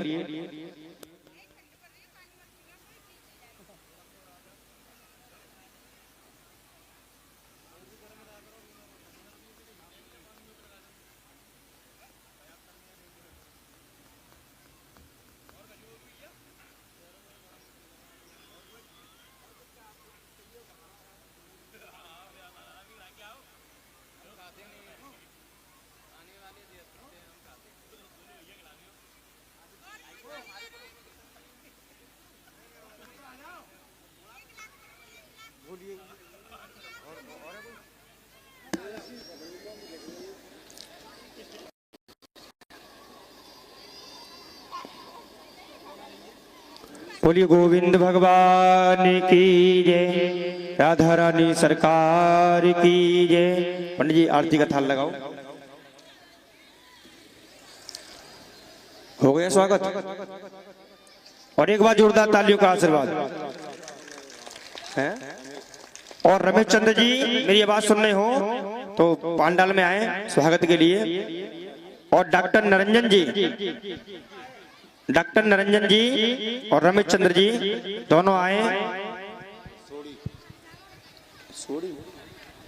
बोलिए गोविंद भगवान की जय, राधा रानी सरकार की जय। पंडित जी आरती का थाल लगाओ। हो गया स्वागत। और एक बार जोरदार तालियों का आशीर्वाद है। और रमेश चंद्र जी मेरी आवाज सुन रहे हो तो पांडाल में आए स्वागत के लिए। और डॉक्टर निरंजन जी और रमेश चंद्र जी दोनों आए।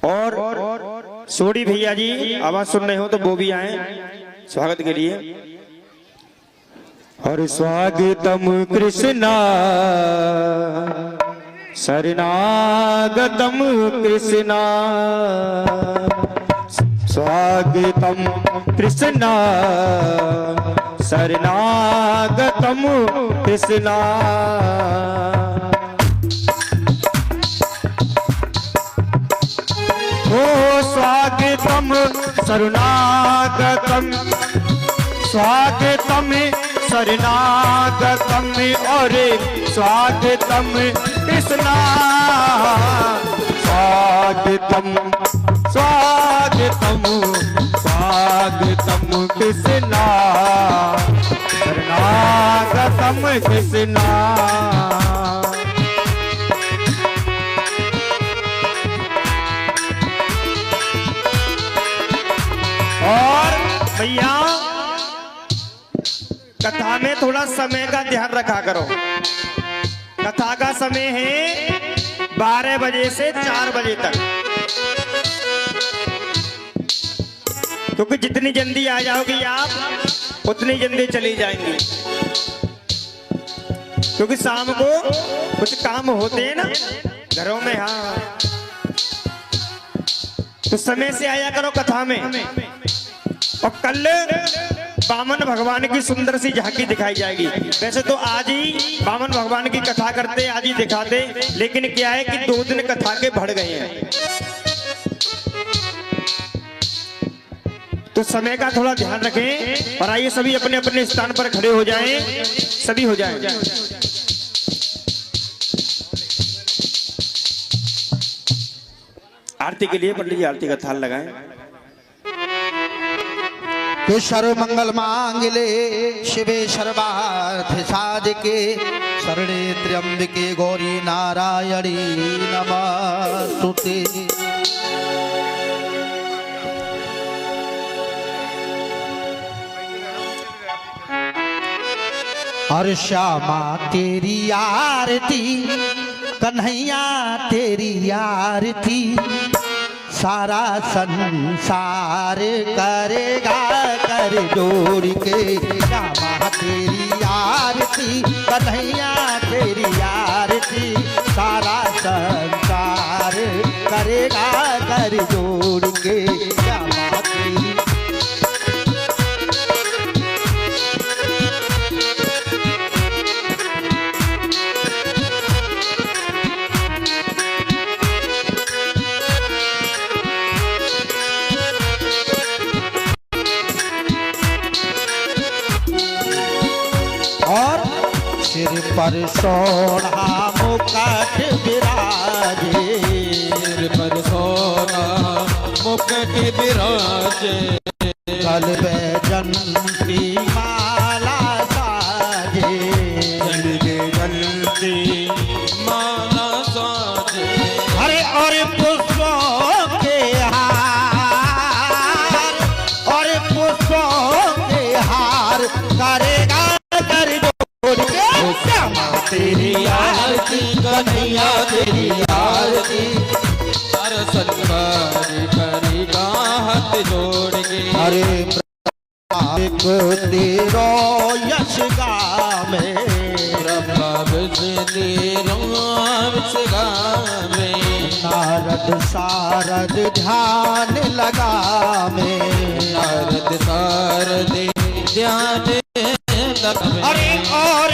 और सोडी भैया जी आवाज सुन रहे हो तो वो भी आए स्वागत के लिए। और स्वागतम कृष्णा शरणागतम कृष्णा, स्वागतम कृष्णा शरणागतम कृष्णा। ओ स्वागतम शरणागतम, स्वागतम शरणागतम और स्वागतम कृष्णा। स्वागतम स्वागतम स्वागतम कृष्णा शरणागतम कृष्णा। और भैया कथा में थोड़ा समय का ध्यान रखा करो। कथा का समय है 12 बजे से 4 बजे तक, क्योंकि जितनी जल्दी आ जाओगी आप उतनी जल्दी चली जाएंगी। क्योंकि शाम को कुछ काम होते हैं ना घरों में। हाँ तो समय से आया करो कथा में। और कल वामन भगवान की सुंदर सी झांकी दिखाई जाएगी। वैसे तो आज ही वामन भगवान की कथा करते, आज ही दिखाते, लेकिन क्या है कि 2 दिन कथा के बढ़ गए हैं। तो समय का थोड़ा ध्यान रखें। और आइए सभी अपने अपने स्थान पर खड़े हो जाएं, सभी हो जाएं। आरती के लिए पंडित जी आरती का थाल लगाएं। तो सर्व मंगल मांगले शिवे सर्वार्थ साधके, शरणे त्र्यंबके गौरी नारायणी नमस्तुते। और श्यामा तेरी आरती, कन्हैया तेरी आरती, सारा संसार करेगा कर जोड़ के। श्यामा तेरी आरती, कन्हैया तेरी आरती, सारा संसार करेगा कर जोड़ के। श्यामा तेरी सिर पर सोना मुकुट विराजे, सिर पर सोना मुकुट विराजे, गल में जंती माला साजे, जलती माला साजे। अरे और पुष्पों के हार, और पुष्पों के हार करेगा कर जोड़ के श्यामा तेरी आरती, कन्हैया तेरी आरती, हर संसार करेगा हाथ जोड़ के। अरे एक तेरो यश गावे, ब्रह्मा विष्णु गावे, नारद सारद ध्यान लगावे, नारद सारद ध्यान लगावे। अरे और